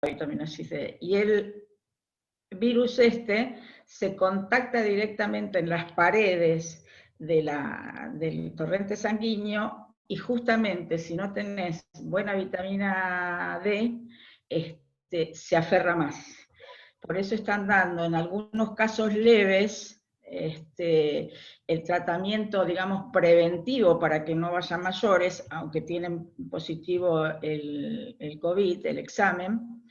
vitamina C. Y el virus se contacta directamente en las paredes del torrente sanguíneo, y justamente si no tenés buena vitamina D, se aferra más. Por eso están dando en algunos casos leves el tratamiento, digamos, preventivo para que no vayan mayores, aunque tienen positivo el COVID, el examen,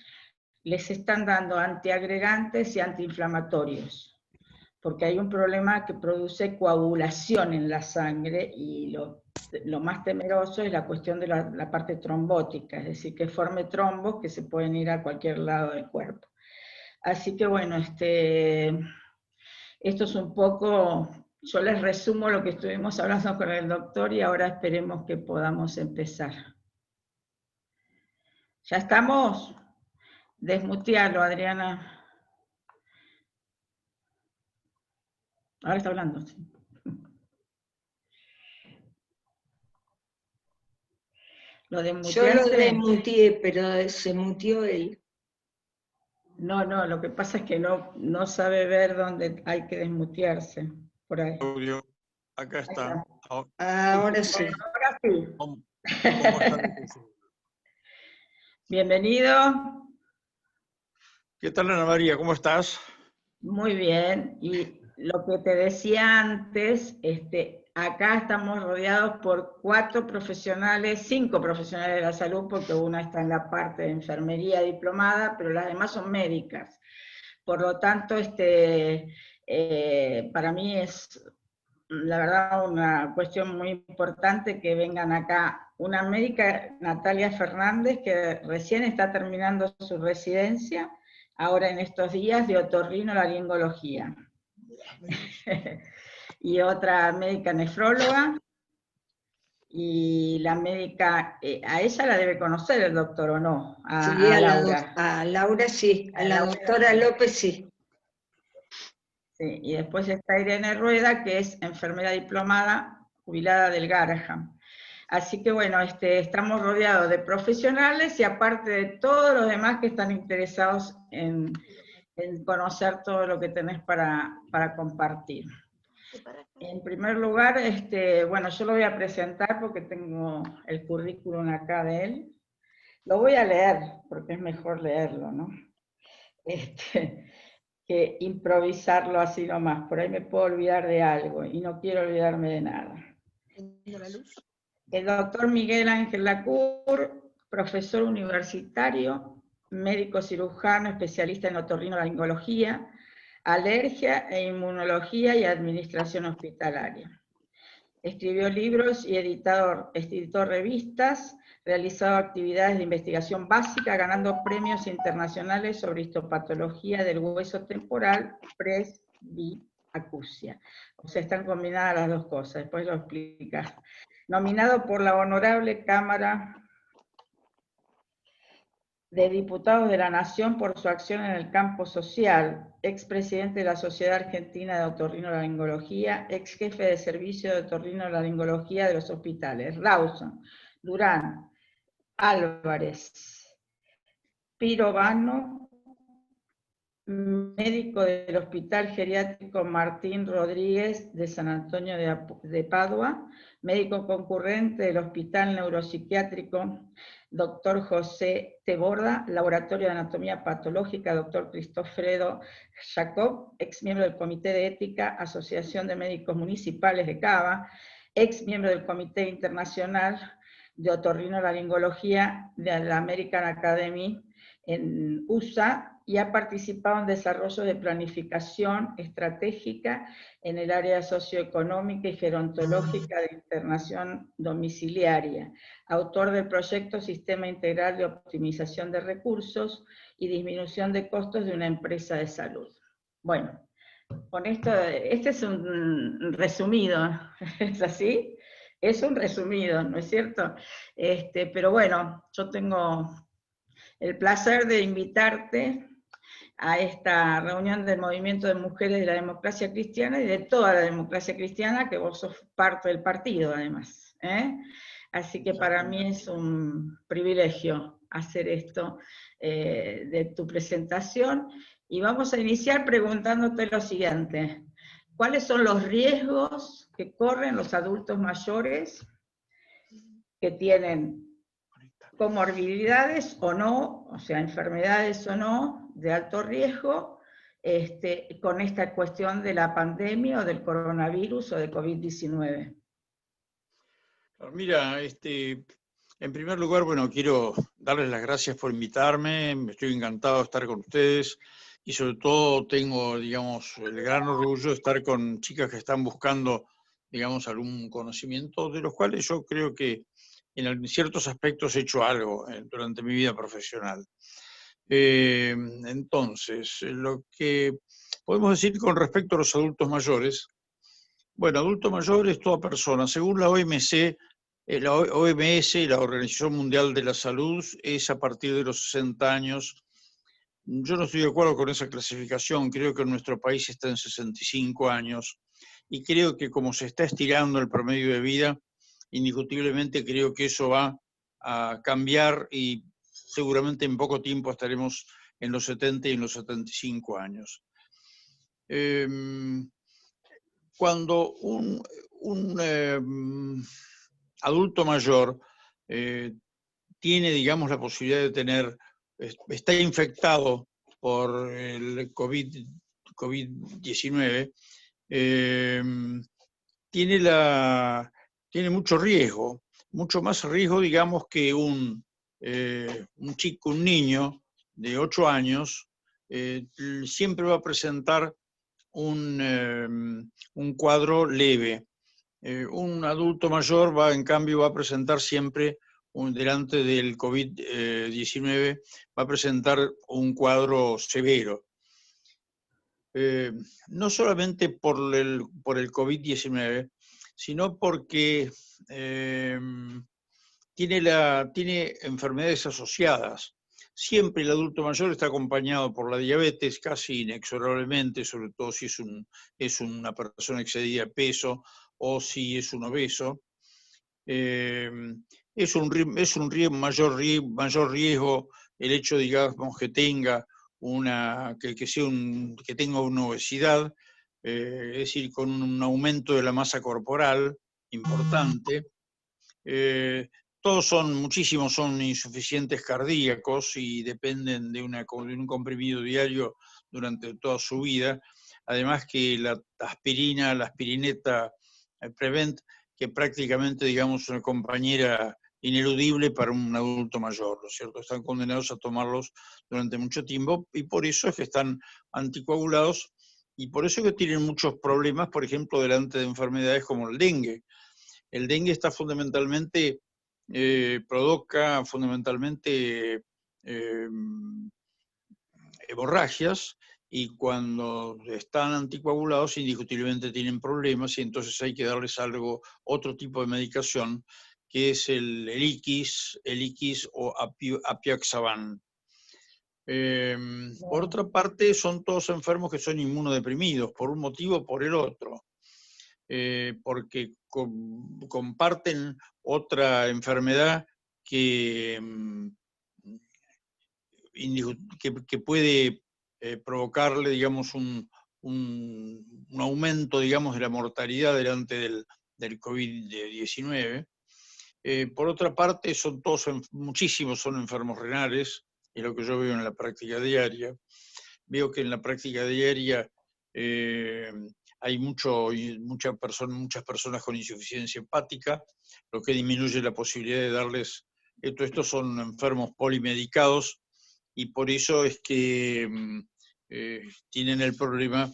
les están dando antiagregantes y antiinflamatorios, porque hay un problema que produce coagulación en la sangre, y lo más temeroso es la cuestión de la parte trombótica, es decir, que forme trombos que se pueden ir a cualquier lado del cuerpo. Así que bueno, esto es un poco, yo les resumo lo que estuvimos hablando con el doctor, y ahora esperemos que podamos empezar. ¿Ya estamos? Desmutealo, Adriana. Ahora está hablando, sí. ¿Lo desmuteaste? Yo lo desmuteé, pero se muteó él. No, lo que pasa es que no sabe ver dónde hay que desmutearse. Por ahí. Acá está. Ahora sí. Ahora sí. ¿Cómo está? Bienvenido. ¿Qué tal, Ana María? ¿Cómo estás? Muy bien. Y lo que te decía antes, acá estamos rodeados por 5 profesionales de la salud, porque una está en la parte de enfermería diplomada, pero las demás son médicas. Por lo tanto, para mí es, la verdad, una cuestión muy importante que vengan acá. Una médica, Natalia Fernández, que recién está terminando su residencia, ahora en estos días, de otorrinolaringología. Y otra médica nefróloga, y la médica, a ella la debe conocer el doctor, ¿o no? Sí, A Laura. A Laura sí, a la doctora López sí. Sí, y después está Irene Rueda, que es enfermera diplomada, jubilada del Garaham. Así que bueno, estamos rodeados de profesionales, y aparte de todos los demás que están interesados en conocer todo lo que tenés para compartir. En primer lugar, bueno, yo lo voy a presentar porque tengo el currículum acá de él. Lo voy a leer, porque es mejor leerlo, ¿no? Que improvisarlo así nomás. Por ahí me puedo olvidar de algo, y no quiero olvidarme de nada. El doctor Miguel Ángel Lacour, profesor universitario, médico cirujano, especialista en otorrinolaringología, alergia e inmunología y administración hospitalaria. Escribió libros y editó revistas, realizado actividades de investigación básica, ganando premios internacionales sobre histopatología del hueso temporal, presbiacusia. O sea, están combinadas las dos cosas, después lo explicas. Nominado por la Honorable Cámara de Diputados de la Nación por su acción en el campo social, expresidente de la Sociedad Argentina de Otorrinolaringología, ex jefe de servicio de otorrinolaringología de los hospitales Rawson, Durán, Álvarez, Pirovano, médico del Hospital Geriátrico Martín Rodríguez de San Antonio de Padua, médico concurrente del Hospital Neuropsiquiátrico Dr. José Teborda, Laboratorio de Anatomía Patológica Dr. Cristofredo Jacob, ex miembro del Comité de Ética, Asociación de Médicos Municipales de Cava, ex miembro del Comité Internacional de Otorrinolaringología de la American Academy en USA, y ha participado en desarrollo de planificación estratégica en el área socioeconómica y gerontológica de internación domiciliaria, autor del proyecto Sistema Integral de Optimización de Recursos y Disminución de Costos de una Empresa de Salud. Bueno, con esto, este es un resumido, ¿es así? Es un resumido, ¿no es cierto? Pero bueno, yo tengo el placer de invitarte a esta reunión del Movimiento de Mujeres de la Democracia Cristiana y de toda la democracia cristiana, que vos sos parte del partido además. Así que para mí es un privilegio hacer esto de tu presentación. Y vamos a iniciar preguntándote lo siguiente. ¿Cuáles son los riesgos que corren los adultos mayores que tienen comorbilidades o no, o sea, enfermedades o no, de alto riesgo, con esta cuestión de la pandemia o del coronavirus o de COVID-19? Mira, en primer lugar, bueno, quiero darles las gracias por invitarme, estoy encantado de estar con ustedes y sobre todo tengo, digamos, el gran orgullo de estar con chicas que están buscando, digamos, algún conocimiento, de los cuales yo creo que en ciertos aspectos he hecho algo durante mi vida profesional. Entonces, lo que podemos decir con respecto a los adultos mayores, bueno, adulto mayor es toda persona. Según la OMS, la Organización Mundial de la Salud, es a partir de los 60 años. Yo no estoy de acuerdo con esa clasificación, creo que en nuestro país está en 65 años y creo que como se está estirando el promedio de vida, indiscutiblemente creo que eso va a cambiar y seguramente en poco tiempo estaremos en los 70 y en los 75 años. Cuando un adulto mayor tiene, digamos, la posibilidad de tener, está infectado por el COVID-19, tiene mucho riesgo, mucho más riesgo, digamos, que un chico, un niño de 8 años, siempre va a presentar un cuadro leve. Un adulto mayor en cambio, va a presentar siempre, delante del COVID-19, va a presentar un cuadro severo. No solamente por el COVID-19, sino porque tiene enfermedades asociadas. Siempre el adulto mayor está acompañado por la diabetes, casi inexorablemente, sobre todo si es una persona excedida de peso o si es un obeso. Es un mayor riesgo el hecho, digamos, que tenga que tenga una obesidad, es decir, con un aumento de la masa corporal importante. Muchísimos son insuficientes cardíacos y dependen de un comprimido diario durante toda su vida. Además que la aspirineta Prevent, que prácticamente, digamos, una compañera ineludible para un adulto mayor, ¿no es cierto? Están condenados a tomarlos durante mucho tiempo y por eso es que están anticoagulados y por eso es que tienen muchos problemas, por ejemplo, delante de enfermedades como el dengue. El dengue está provoca fundamentalmente hemorragias, y cuando están anticoagulados indiscutiblemente tienen problemas y entonces hay que darles otro tipo de medicación, que es el Iquis o Apiaxaban. Por otra parte, son todos enfermos que son inmunodeprimidos, por un motivo o por el otro. Porque comparten otra enfermedad que puede provocarle, digamos, un aumento, digamos, de la mortalidad delante del COVID-19. Por otra parte, muchísimos son enfermos renales, es lo que yo veo en la práctica diaria. Veo que en la práctica diaria hay muchas personas con insuficiencia hepática, lo que disminuye la posibilidad de darles. Estos son enfermos polimedicados y por eso es que tienen el problema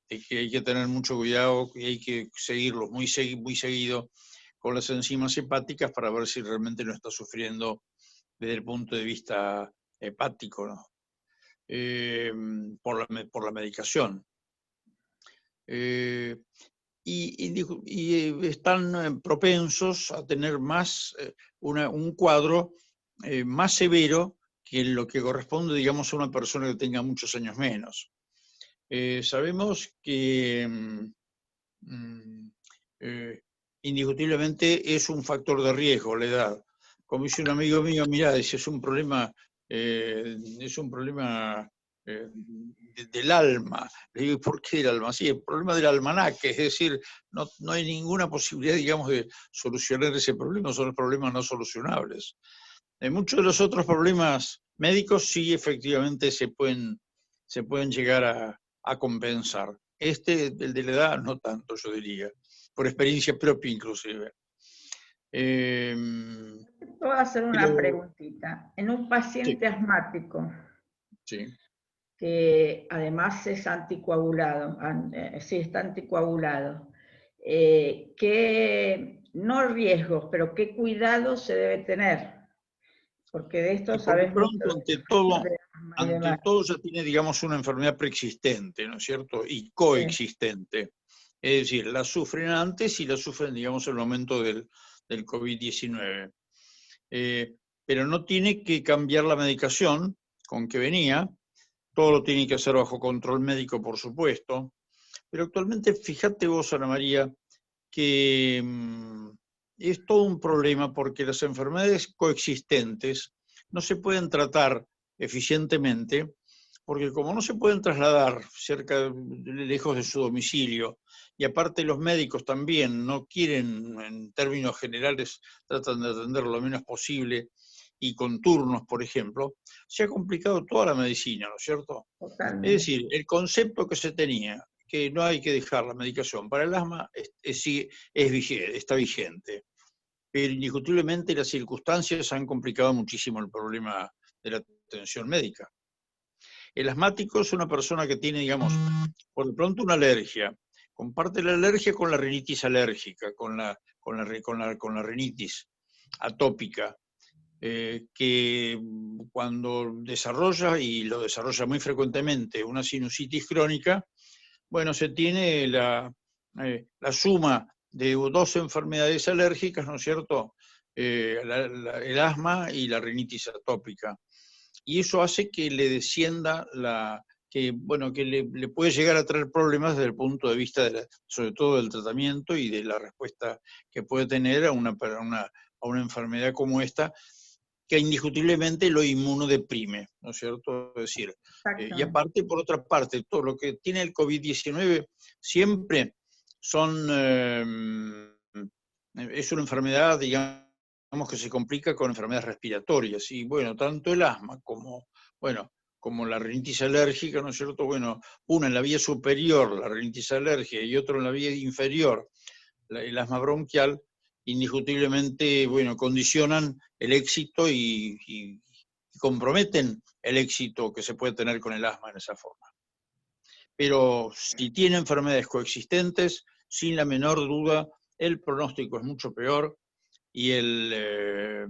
de que hay que tener mucho cuidado y hay que seguirlos muy seguido con las enzimas hepáticas para ver si realmente no está sufriendo desde el punto de vista hepático, ¿no? Por la medicación. Y están propensos a tener un cuadro más severo que lo que corresponde, digamos, a una persona que tenga muchos años menos. Sabemos que indiscutiblemente es un factor de riesgo la edad. como dice un amigo mío, mirá, dice, es un problema del alma. Le digo, ¿por qué del alma? Sí, el problema del almanaque, es decir, no hay ninguna posibilidad, digamos, de solucionar ese problema, son los problemas no solucionables. Muchos de los otros problemas médicos sí, efectivamente, se pueden llegar a compensar. El de la edad, no tanto, yo diría, por experiencia propia inclusive. Puedo hacer una Pero, preguntita. En un sí, paciente asmático, sí. que además es anticoagulado, sí está anticoagulado, ¿qué, no riesgos, pero qué cuidados se debe tener? Porque de esto Y por lo sabes mucho pronto, de asma y ante demás. todo ya tiene, digamos, una enfermedad preexistente, ¿no es cierto? Y Sí, coexistente. Es decir, la sufren antes y la sufren, digamos, en el momento del COVID-19. Pero no tiene que cambiar la medicación con que venía, todo lo tiene que hacer bajo control médico, por supuesto, pero actualmente, fíjate vos, Ana María, que es todo un problema porque las enfermedades coexistentes no se pueden tratar eficientemente, porque como no se pueden trasladar lejos de su domicilio, y aparte los médicos también no quieren, en términos generales, tratan de atender lo menos posible, y con turnos, por ejemplo, se ha complicado toda la medicina, ¿no es cierto? Es totalmente. decir, el concepto que se tenía, que no hay que dejar la medicación para el asma, está vigente. Pero indiscutiblemente las circunstancias han complicado muchísimo el problema de la atención médica. El asmático es una persona que tiene, digamos, por de pronto una alergia. Comparte la alergia con la rinitis alérgica, con la rinitis atópica, que cuando desarrolla, y lo desarrolla muy frecuentemente, una sinusitis crónica, bueno, se tiene la suma de dos enfermedades alérgicas, ¿no es cierto? El asma y la rinitis atópica. Y eso hace que le descienda que le puede llegar a traer problemas desde el punto de vista, sobre todo del tratamiento y de la respuesta que puede tener a una enfermedad como esta, que indiscutiblemente lo inmunodeprime, ¿no es cierto? Es decir, y Exactamente. aparte, por otra parte, todo lo que tiene el COVID-19 siempre es una enfermedad, digamos, que se complica con enfermedades respiratorias. Y bueno, tanto el asma como la rinitis alérgica, ¿no es cierto? Bueno, una en la vía superior, la rinitis alérgica, y otro en la vía inferior, el asma bronquial, indiscutiblemente, bueno, condicionan el éxito y comprometen el éxito que se puede tener con el asma en esa forma. Pero si tiene enfermedades coexistentes, sin la menor duda, el pronóstico es mucho peor y la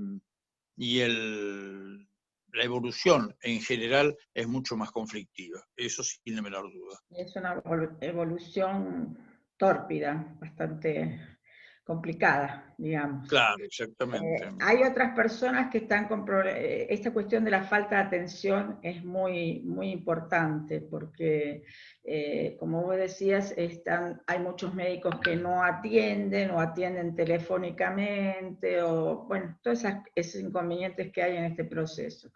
evolución en general es mucho más conflictiva. Eso sin la menor duda. Es una evolución tórpida, bastante complicada, digamos. Claro, exactamente. Hay otras personas que están con problemas. Esta cuestión de la falta de atención es muy, muy importante porque, como vos decías, hay muchos médicos que no atienden o atienden telefónicamente, o bueno, todos esos inconvenientes que hay en este proceso.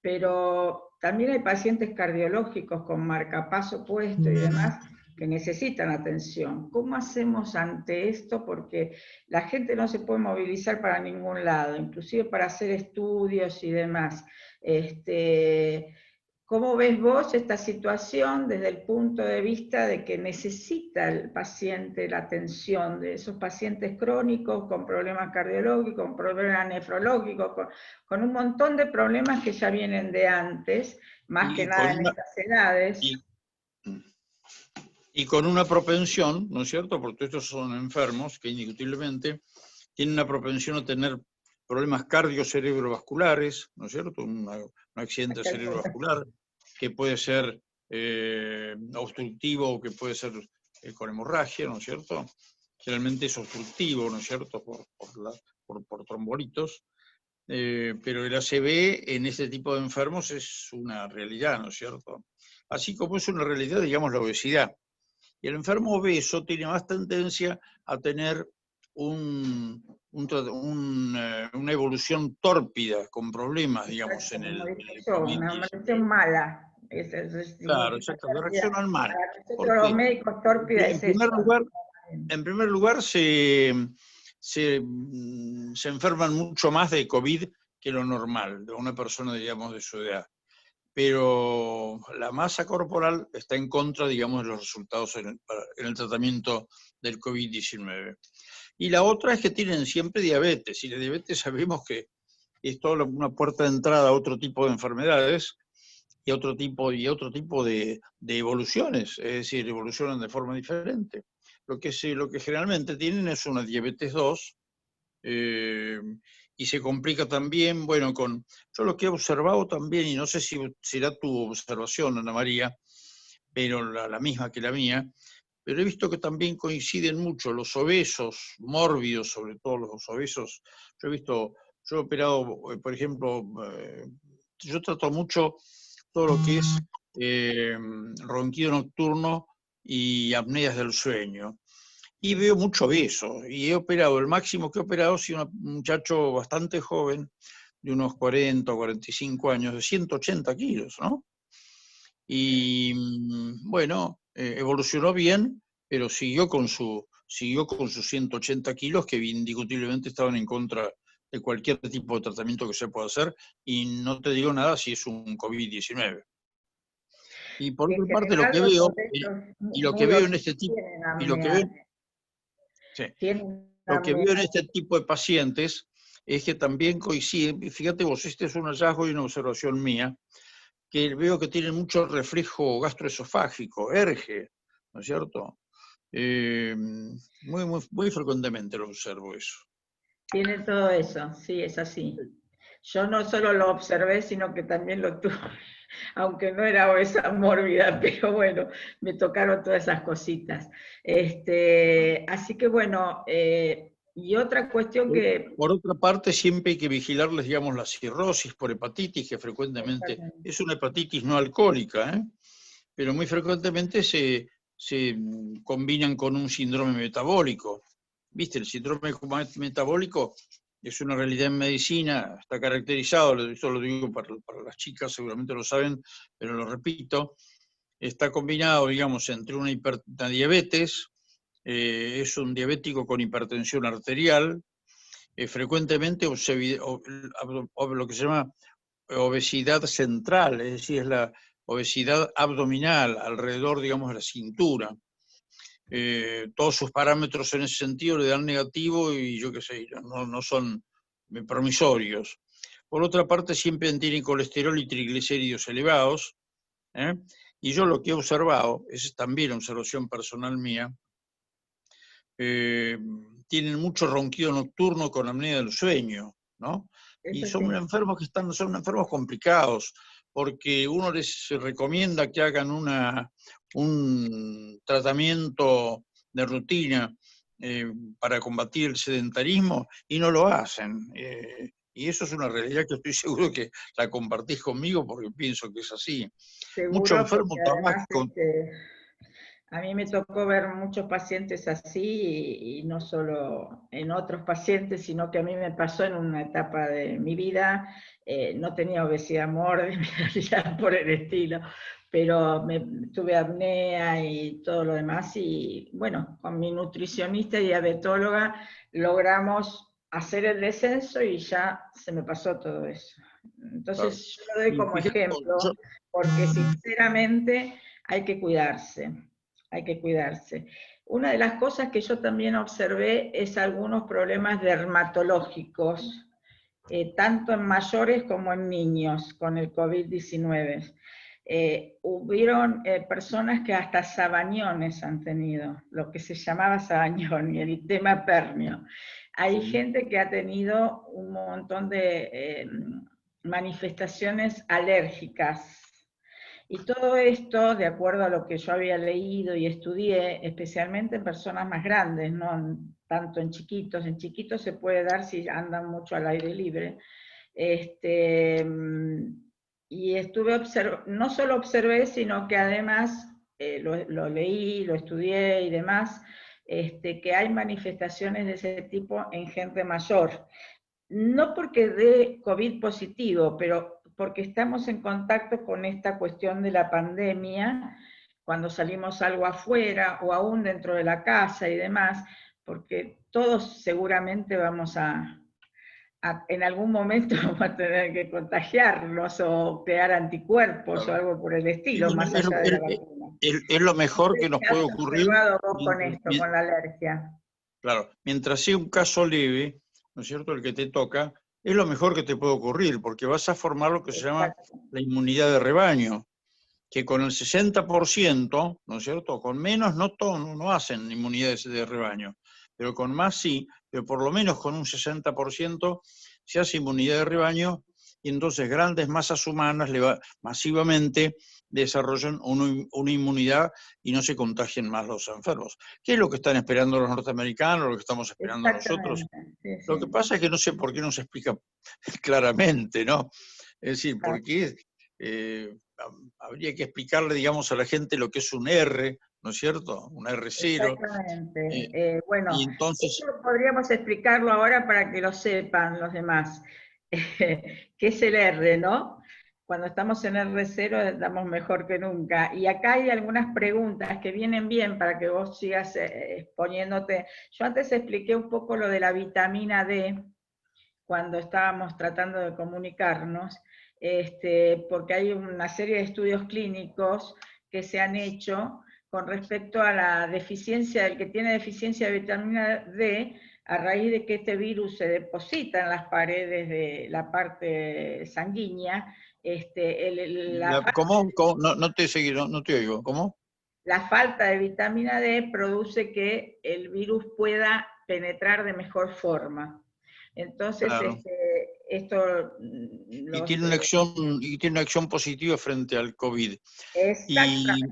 Pero también hay pacientes cardiológicos con marcapaso puesto y demás que necesitan atención. ¿Cómo hacemos ante esto? Porque la gente no se puede movilizar para ningún lado, inclusive para hacer estudios y demás. ¿Cómo ves vos esta situación desde el punto de vista de que necesita el paciente la atención de esos pacientes crónicos con problemas cardiológicos, con problemas nefrológicos, con un montón de problemas que ya vienen de antes, más que Y nada con en una, estas edades? y, y con una propensión, ¿no es cierto? Porque estos son enfermos que indiscutiblemente tienen una propensión a tener problemas cardiocerebrovasculares, ¿no es cierto? Un accidente cerebrovascular que puede ser obstructivo o que puede ser con hemorragia, ¿no es cierto? Generalmente es obstructivo, ¿no es cierto? Por trombolitos. Pero el ACV en este tipo de enfermos es una realidad, ¿no es cierto? Así como es una realidad, digamos, la obesidad. Y el enfermo obeso tiene más tendencia a tener una evolución tórpida, con problemas, digamos, en Como el dije yo, una COVID-19. evolución mala. Claro, exacto, reaccionan mal. Para nosotros los Porque, médicos tórpida en es primer eso. lugar, se enferman mucho más de COVID que lo normal, de una persona, digamos, de su edad. Pero la masa corporal está en contra, digamos, de los resultados en el tratamiento del COVID-19. Y la otra es que tienen siempre diabetes, y la diabetes sabemos que es toda una puerta de entrada a otro tipo de enfermedades y otro tipo de evoluciones, es decir, evolucionan de forma diferente. Lo que generalmente tienen es una diabetes 2, y se complica también, bueno, yo lo que he observado también, y no sé si será tu observación, Ana María, pero la misma que la mía, pero he visto que también coinciden mucho los obesos, mórbidos, sobre todo los obesos. Yo he operado, por ejemplo, yo trato mucho todo lo que es ronquido nocturno y apneas del sueño. Y veo mucho obeso. Y he operado, el máximo que he operado ha sido un muchacho bastante joven, de unos 40 o 45 años, de 180 kilos, ¿no? Y bueno, evolucionó bien, pero siguió con sus 180 kilos, que indiscutiblemente estaban en contra de cualquier tipo de tratamiento que se pueda hacer, y no te digo nada si es un COVID-19. Y por En otra parte, lo general que los veo, obesos y lo que muy veo en obesos este tipo, tienen y lo que veo, apnea. sí, Tienen lo que veo en apnea. este tipo de pacientes es que también coinciden, fíjate vos, este es un hallazgo y una observación mía, que veo que tienen mucho reflejo gastroesofágico, ERGE, ¿no es cierto? Muy frecuentemente lo observo eso. Tiene todo eso, sí, es así. Yo no solo lo observé, sino que también lo tuve, aunque no era obesa mórbida, pero bueno, me tocaron todas esas cositas. Así que bueno, y otra cuestión que... Por otra parte, siempre hay que vigilarles, digamos, la cirrosis por hepatitis, que frecuentemente es una hepatitis no alcohólica, ¿eh? Pero muy frecuentemente se combinan con un síndrome metabólico. ¿Viste? El síndrome metabólico es una realidad en medicina, está caracterizado, esto lo digo para las chicas, seguramente lo saben, pero lo repito, está combinado, digamos, entre una diabetes, es un diabético con hipertensión arterial, frecuentemente lo que se llama obesidad central, es decir, es la obesidad abdominal, alrededor, digamos, de la cintura. Todos sus parámetros en ese sentido le dan negativo y yo qué sé, no son promisorios. Por otra parte, siempre tienen colesterol y triglicéridos elevados, ¿eh? Y yo lo que he observado, es también observación personal mía, tienen mucho ronquido nocturno con apnea del sueño, ¿no? Y Eso son sí. enfermos son enfermos complicados, porque uno les recomienda que hagan un tratamiento de rutina para combatir el sedentarismo y no lo hacen. Y eso es una realidad que estoy seguro que la compartís conmigo porque pienso que es así. Mucho Seguro, enfermo porque trabaja además a mí me tocó ver muchos pacientes así y no solo en otros pacientes, sino que a mí me pasó en una etapa de mi vida, no tenía obesidad mórbida por el estilo, pero tuve apnea y todo lo demás y bueno, con mi nutricionista y diabetóloga logramos hacer el descenso y ya se me pasó todo eso. Entonces yo lo doy y como fíjate, ejemplo porque sinceramente hay que cuidarse, hay que cuidarse. Una de las cosas que yo también observé es algunos problemas dermatológicos, tanto en mayores como en niños con el COVID-19. Hubieron personas que hasta sabañones han tenido, lo que se llamaba sabañón y eritema pernio. Hay gente que ha tenido un montón de manifestaciones alérgicas. Y todo esto, de acuerdo a lo que yo había leído y estudié, especialmente en personas más grandes, no tanto en chiquitos se puede dar si andan mucho al aire libre. Y estuve no solo observé, sino que además lo leí, lo estudié y demás, que hay manifestaciones de ese tipo en gente mayor. No porque dé COVID positivo, pero porque estamos en contacto con esta cuestión de la pandemia, cuando salimos algo afuera o aún dentro de la casa y demás, porque todos seguramente vamos en algún momento vamos a tener que contagiarnos o crear anticuerpos o Claro. algo por el estilo, más allá de la vacuna. Es lo mejor que nos ¿Qué puede has ocurrir. observado vos con esto, con la alergia? Claro, mientras sea un caso leve, ¿no es cierto?, el que te toca, es lo mejor que te puede ocurrir, porque vas a formar lo que se llama Exacto. la inmunidad de rebaño, que con el 60%, ¿no es cierto?, con menos no hacen inmunidades de rebaño, pero con más sí, pero por lo menos con un 60% se hace inmunidad de rebaño, y entonces grandes masas humanas masivamente desarrollan una inmunidad y no se contagian más los enfermos. ¿Qué es lo que están esperando los norteamericanos, lo que estamos esperando nosotros? Exactamente. Sí, Lo que sí. pasa es que no sé por qué no se explica claramente, ¿no? Es decir, ¿por qué habría que explicarle, digamos, a la gente lo que es un R, ¿no es cierto? Un R0. Exactamente. Bueno, Y entonces, eso podríamos explicarlo ahora para que lo sepan los demás. ¿Qué es el R, no? Cuando estamos en R0 estamos mejor que nunca. Y acá hay algunas preguntas que vienen bien para que vos sigas exponiéndote. Yo antes expliqué un poco lo de la vitamina D cuando estábamos tratando de comunicarnos, porque hay una serie de estudios clínicos que se han hecho con respecto a la deficiencia, el que tiene deficiencia de vitamina D, a raíz de que este virus se deposita en las paredes de la parte sanguínea, ¿cómo? No te seguí, no te oigo. ¿Cómo? la falta de vitamina D produce que el virus pueda penetrar de mejor forma. Entonces, Claro. esto Y tiene una acción positiva frente al COVID. exactamente.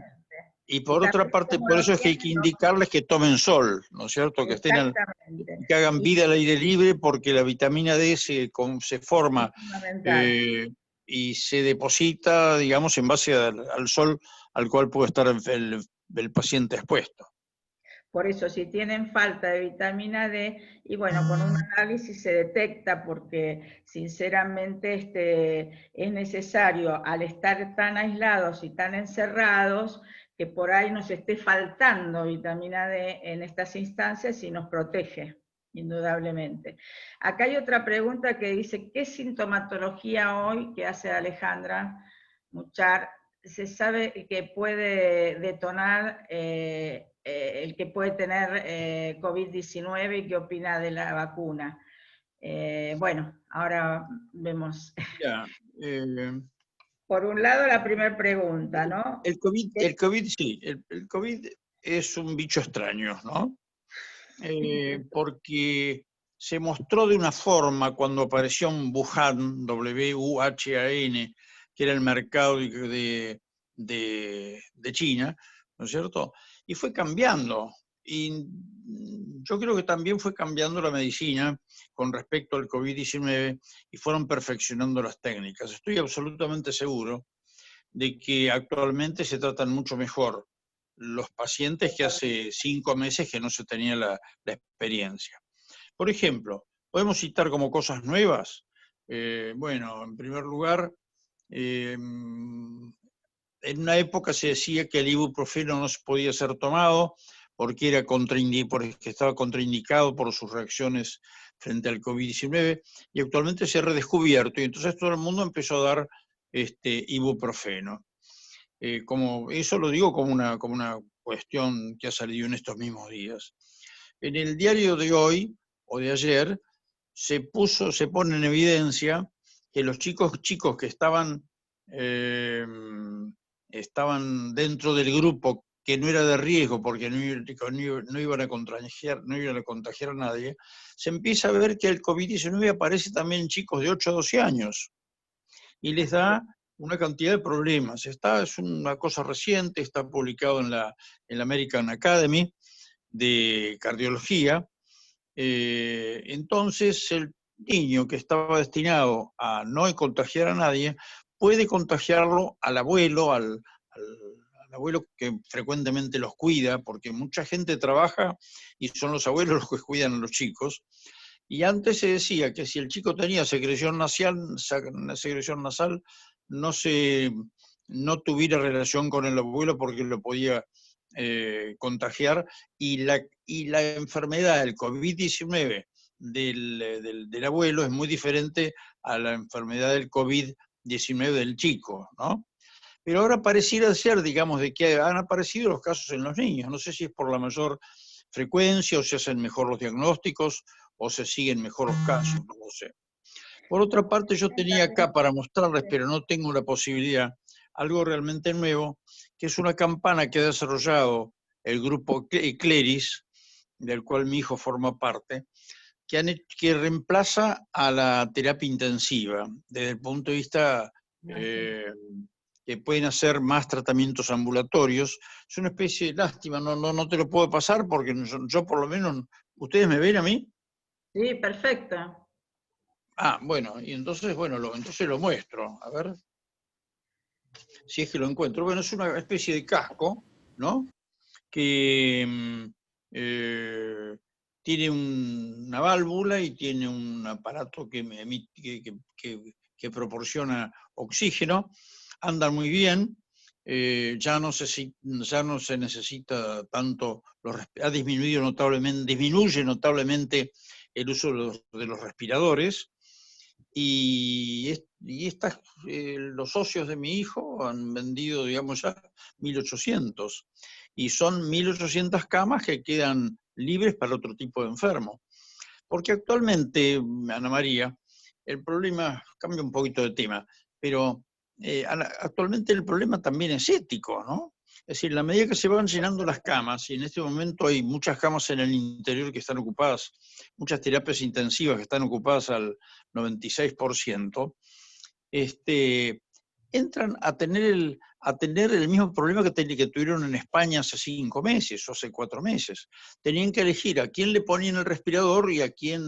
Y Y por otra también parte, como por lo eso es que hay que tienen, indicarles que tomen sol, ¿no es cierto? Que exactamente. que hagan Y vida al aire libre, porque la vitamina D se es forma fundamental. eh, y se deposita, digamos, en base al sol al cual puede estar el paciente expuesto. Por eso, si tienen falta de vitamina D, y bueno, con un análisis se detecta, porque sinceramente es necesario, al estar tan aislados y tan encerrados, que por ahí nos esté faltando vitamina D en estas instancias y nos protege, indudablemente. Acá hay otra pregunta que dice, ¿qué sintomatología hoy, que hace Alejandra Muchar, se sabe que puede detonar el que puede tener COVID-19 y qué opina de la vacuna? Bueno, ahora vemos. Ya, Por un lado, la primera pregunta, ¿no? el COVID sí, el COVID es un bicho extraño, ¿no? Porque se mostró de una forma cuando apareció en Wuhan, WUHAN, que era el mercado de China, ¿no es cierto? Y fue cambiando. Y yo creo que también fue cambiando la medicina con respecto al COVID-19 y fueron perfeccionando las técnicas. Estoy absolutamente seguro de que actualmente se tratan mucho mejor los pacientes que hace 5 meses que no se tenía la experiencia. Por ejemplo, podemos citar como cosas nuevas. Bueno, en primer lugar, en una época se decía que el ibuprofeno no se podía ser tomado porque estaba contraindicado por sus reacciones frente al COVID-19, y actualmente se ha redescubierto, y entonces todo el mundo empezó a dar ibuprofeno. Eso lo digo como una cuestión que ha salido en estos mismos días. En el diario de hoy o de ayer se pone en evidencia que los chicos que estaban dentro del grupo que no era de riesgo porque no iban a contagiar a nadie, se empieza a ver que el COVID-19 aparece también en chicos de 8 a 12 años y les da una cantidad de problemas. Es una cosa reciente, está publicado en la American Academy de Cardiología. Entonces, el niño que estaba destinado a no contagiar a nadie puede contagiarlo al abuelo, a la abuelo que frecuentemente los cuida, porque mucha gente trabaja y son los abuelos los que cuidan a los chicos. Y antes se decía que si el chico tenía secreción nasal no tuviera relación con el abuelo porque lo podía contagiar, y la enfermedad, el COVID-19 del abuelo es muy diferente a la enfermedad del COVID-19 del chico, ¿no? Pero ahora pareciera ser, digamos, de que han aparecido los casos en los niños. No sé si es por la mayor frecuencia, o se hacen mejor los diagnósticos, o se siguen mejor los casos, no lo sé. Por otra parte, yo tenía acá para mostrarles, pero no tengo la posibilidad, algo realmente nuevo, que es una campana que ha desarrollado el grupo Ecleris, del cual mi hijo forma parte, que reemplaza a la terapia intensiva, desde el punto de vista que pueden hacer más tratamientos ambulatorios. Es una especie de lástima, no te lo puedo pasar porque yo por lo menos, ¿ustedes me ven a mí? Sí, perfecto. Ah, bueno, y entonces, bueno, entonces lo muestro, a ver si es que lo encuentro. Bueno, es una especie de casco, ¿no? Que tiene una válvula y tiene un aparato que proporciona oxígeno, andan muy bien, ya no se necesita tanto, disminuye notablemente el uso de los respiradores, y los socios de mi hijo han vendido, digamos, ya 1.800, y son 1.800 camas que quedan libres para otro tipo de enfermo. Porque actualmente, Ana María, el problema, cambia un poquito de tema, pero actualmente el problema también es ético, ¿no? Es decir, a medida que se van llenando las camas, y en este momento hay muchas camas en el interior que están ocupadas, muchas terapias intensivas que están ocupadas al 96%, entran a tener el mismo problema que tuvieron en España hace 5 meses o hace 4 meses. Tenían que elegir a quién le ponían el respirador y a quién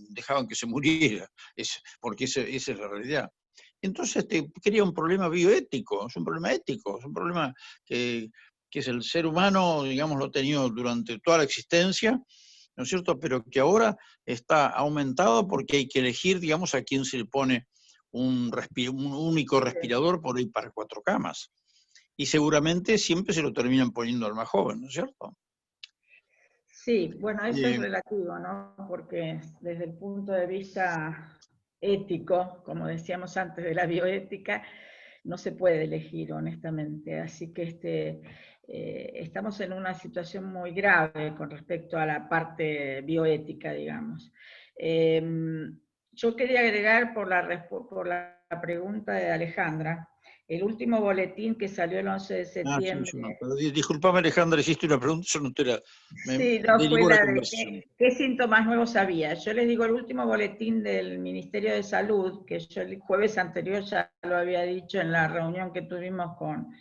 dejaban que se muriera, porque esa es la realidad. Entonces crea un problema bioético, es un problema ético, es un problema que es el ser humano, digamos, lo ha tenido durante toda la existencia, ¿no es cierto? Pero que ahora está aumentado porque hay que elegir, digamos, a quién se le pone un único respirador por ahí para 4 camas. Y seguramente siempre se lo terminan poniendo al más joven, ¿no es cierto? Sí, bueno, eso es relativo, ¿no? Porque desde el punto de vista ético, como decíamos antes de la bioética, no se puede elegir, honestamente. Así que estamos en una situación muy grave con respecto a la parte bioética, digamos. Yo quería agregar por la pregunta de Alejandra, el último boletín que salió el 11 de septiembre. Sí, pero disculpame, Alejandra, hiciste una pregunta, yo no te la... Sí, no fue derivó la la de conversación. qué síntomas nuevos había. Yo les digo el último boletín del Ministerio de Salud, que yo el jueves anterior ya lo había dicho en la reunión que tuvimos con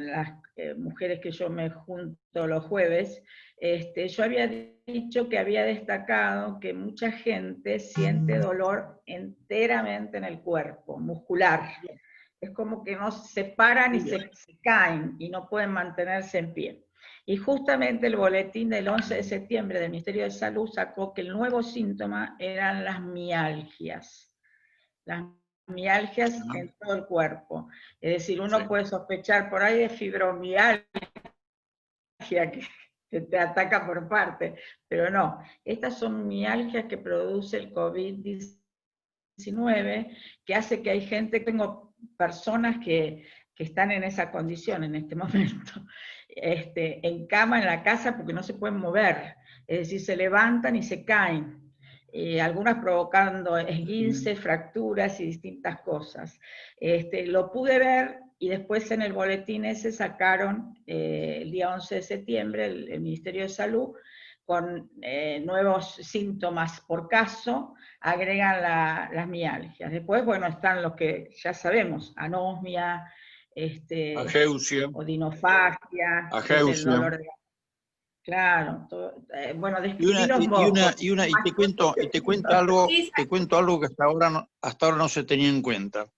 las mujeres que yo me junto los jueves. Yo había dicho que había destacado que mucha gente siente dolor enteramente en el cuerpo, muscular. Es como que no se paran y se caen y no pueden mantenerse en pie. Y justamente el boletín del 11 de septiembre del Ministerio de Salud sacó que el nuevo síntoma eran las mialgias. Las mialgias en todo el cuerpo. Es decir, uno puede sospechar por ahí de fibromialgia, que te ataca por parte, pero no. Estas son mialgias que produce el COVID-19, que hace que hay gente, tengo personas que están en esa condición en este momento, en cama en la casa porque no se pueden mover, es decir, se levantan y se caen, algunas provocando esguinces, fracturas y distintas cosas. Lo pude ver y después en el boletín ese sacaron el día 11 de septiembre el Ministerio de Salud con nuevos síntomas por caso, agregan las mialgias. Después, bueno, están los que ya sabemos, anosmia, Ageusia. odinofagia, que es el dolor de... Claro, bueno, describílos vos. Y te cuento algo que hasta ahora no se tenía en cuenta.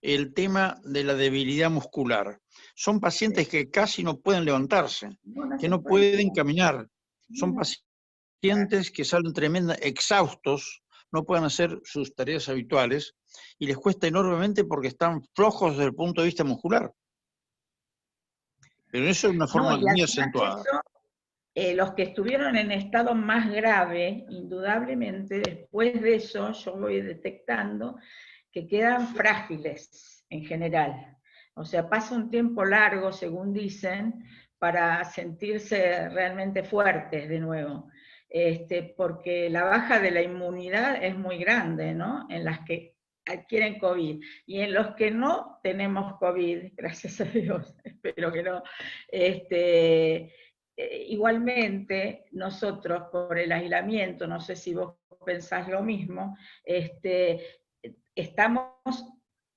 el tema de la debilidad muscular. Son pacientes que casi no pueden levantarse, No que se no puede. pueden caminar. Son No. pacientes que salen exhaustos, no pueden hacer sus tareas habituales y les cuesta enormemente porque están flojos desde el punto de vista muscular. Pero eso es una No, forma y muy además acentuada. eso, los que estuvieron en estado más grave, indudablemente, después de eso, yo voy detectando que quedan frágiles en general. O sea, pasa un tiempo largo, según dicen, para sentirse realmente fuertes de nuevo. Porque la baja de la inmunidad es muy grande, ¿no? En las que adquieren COVID. Y en los que no tenemos COVID, gracias a Dios, espero que no, igualmente nosotros por el aislamiento, no sé si vos pensás lo mismo, estamos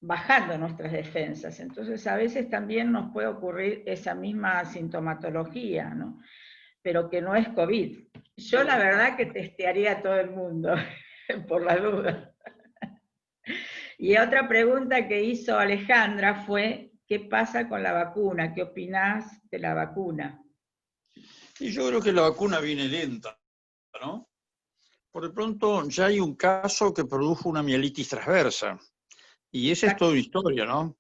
bajando nuestras defensas. Entonces a veces también nos puede ocurrir esa misma sintomatología, ¿no? Pero que no es COVID. Yo la verdad que testearía a todo el mundo, por la duda. Y otra pregunta que hizo Alejandra fue, ¿qué pasa con la vacuna? ¿Qué opinás de la vacuna? Y yo creo que la vacuna viene lenta, ¿no? Por de pronto ya hay un caso que produjo una mielitis transversa. Y esa es toda una historia, ¿no?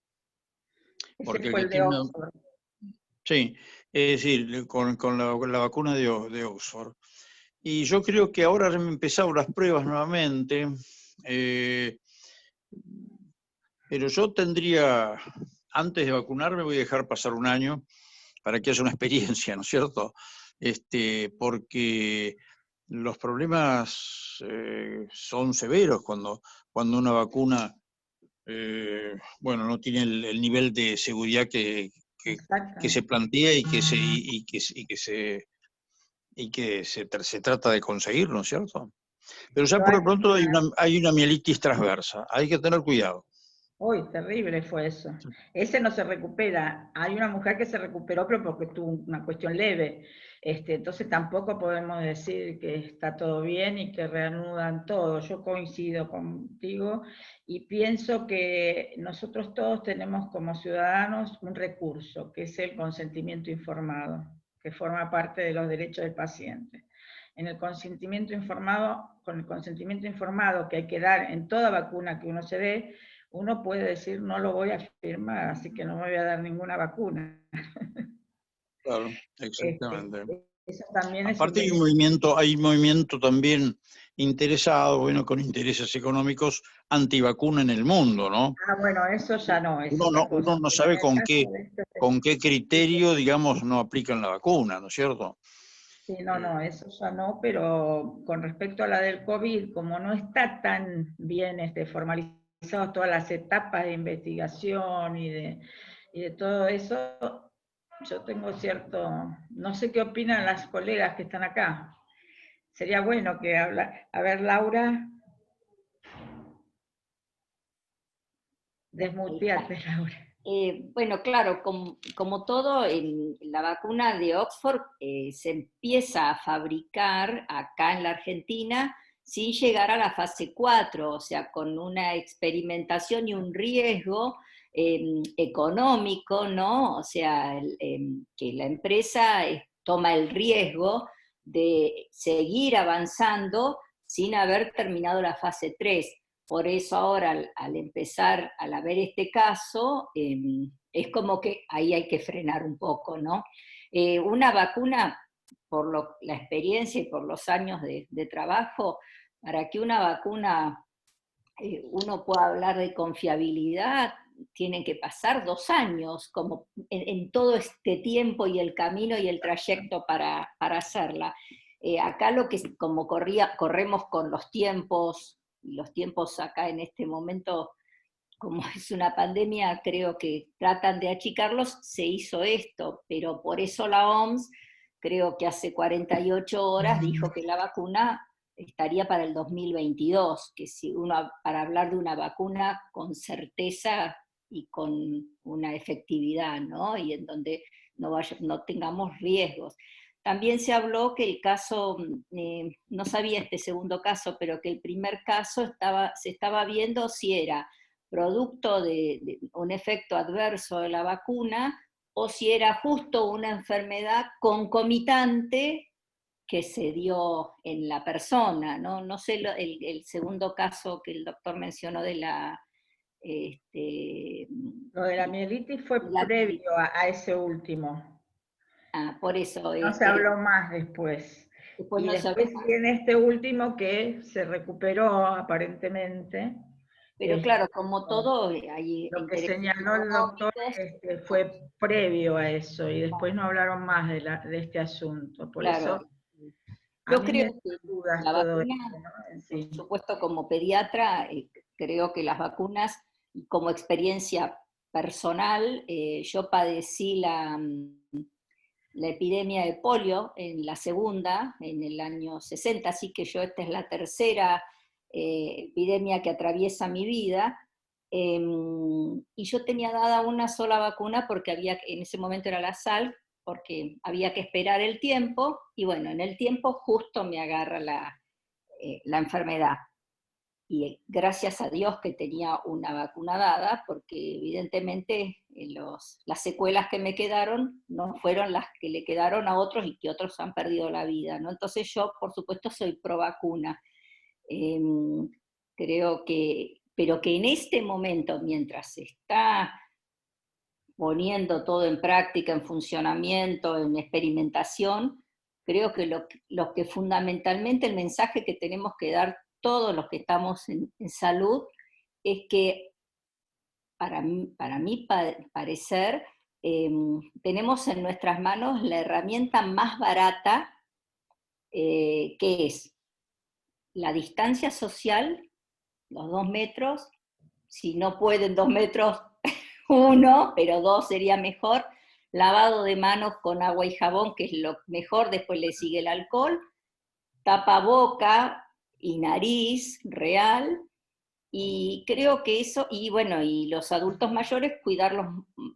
Porque Ese el fue que el de tiene una... Oxford. Sí, es decir, con la vacuna de Oxford. Y yo creo que ahora han empezado las pruebas nuevamente, pero yo tendría, antes de vacunarme, voy a dejar pasar un año para que haya una experiencia, ¿no es cierto? Porque los problemas son severos cuando una vacuna no tiene el nivel de seguridad que se Exactamente. plantea y que se trata de conseguir, ¿no es cierto? Pero ya Pero por hay lo que pronto tener... hay una mielitis transversa, hay que tener cuidado. Uy, terrible fue eso. Ese no se recupera. Hay una mujer que se recuperó, pero porque tuvo una cuestión leve. Entonces tampoco podemos decir que está todo bien y que reanudan todo. Yo coincido contigo y pienso que nosotros todos tenemos como ciudadanos un recurso, que es el consentimiento informado, que forma parte de los derechos del paciente. En el consentimiento informado, con el consentimiento informado que hay que dar en toda vacuna que uno se dé, uno puede decir no lo voy a firmar, así que no me voy a dar ninguna vacuna. Claro, exactamente. Eso también es un Aparte derecho. hay un movimiento también interesado, bueno, con intereses económicos antivacuna en el mundo, ¿no? Ah, bueno, eso ya no, es otra cosa. Uno no Pero en sabe el caso de con qué criterio, digamos, no aplican la vacuna, ¿no es cierto? sí, no, no, eso ya no, pero con respecto a la del COVID, como no está tan bien formalizadas todas las etapas de investigación y de todo eso, yo tengo cierto, no sé qué opinan las colegas que están acá. Sería bueno que habla, a ver, Laura, desmuteate, Laura. Bueno, claro, como todo, la vacuna de Oxford se empieza a fabricar acá en la Argentina sin llegar a la fase 4, o sea, con una experimentación y un riesgo económico, ¿no? O sea, que la empresa toma el riesgo de seguir avanzando sin haber terminado la fase 3. Por eso ahora, al empezar, al haber este caso, es como que ahí hay que frenar un poco, ¿no? Una vacuna, por la experiencia y por los años de trabajo, para que una vacuna uno pueda hablar de confiabilidad, tienen que pasar 2 años, como en todo este tiempo y el camino y el trayecto para hacerla. Acá lo que como corremos con los tiempos acá en este momento, como es una pandemia, creo que tratan de achicarlos, se hizo esto, pero por eso la OMS, creo que hace 48 horas, dijo que la vacuna estaría para el 2022, que si uno, para hablar de una vacuna con certeza y con una efectividad, ¿no? Y en donde no tengamos riesgos. También se habló que el caso, no sabía este segundo caso, pero que el primer caso se estaba viendo si era producto de un efecto adverso de la vacuna, o si era justo una enfermedad concomitante que se dio en la persona, ¿no? No sé el segundo caso que el doctor mencionó de la... Lo de la mielitis fue previo a ese último. por eso... No se habló más después. Después y no después viene este último que se recuperó aparentemente. Pero claro, como todo, hay lo que intereses señaló el doctor fue previo a eso, y después no hablaron más de este asunto. Por claro. eso Yo creo que dudas la todo vacuna, esto, ¿no? Sí. por supuesto como pediatra, creo que las vacunas, como experiencia personal, yo padecí la epidemia de polio en la segunda, en el año 60, así que esta es la tercera epidemia que atraviesa mi vida, y yo tenía dada una sola vacuna porque en ese momento era la Salk, porque había que esperar el tiempo, y bueno, en el tiempo justo me agarra la enfermedad. Y gracias a Dios que tenía una vacuna dada, porque evidentemente las secuelas que me quedaron no fueron las que le quedaron a otros y que otros han perdido la vida, ¿no? Entonces yo, por supuesto, soy pro vacuna. Creo que, pero que en este momento, mientras se está poniendo todo en práctica, en funcionamiento, en experimentación, creo que lo que fundamentalmente el mensaje que tenemos que dar todos los que estamos en salud es que, para mí parecer, tenemos en nuestras manos la herramienta más barata, que es la distancia social, los 2 metros, si no pueden 2 metros, 1, pero 2 sería mejor, lavado de manos con agua y jabón, que es lo mejor, después le sigue el alcohol, tapaboca y nariz real, y creo que eso, y bueno, y los adultos mayores cuidarlos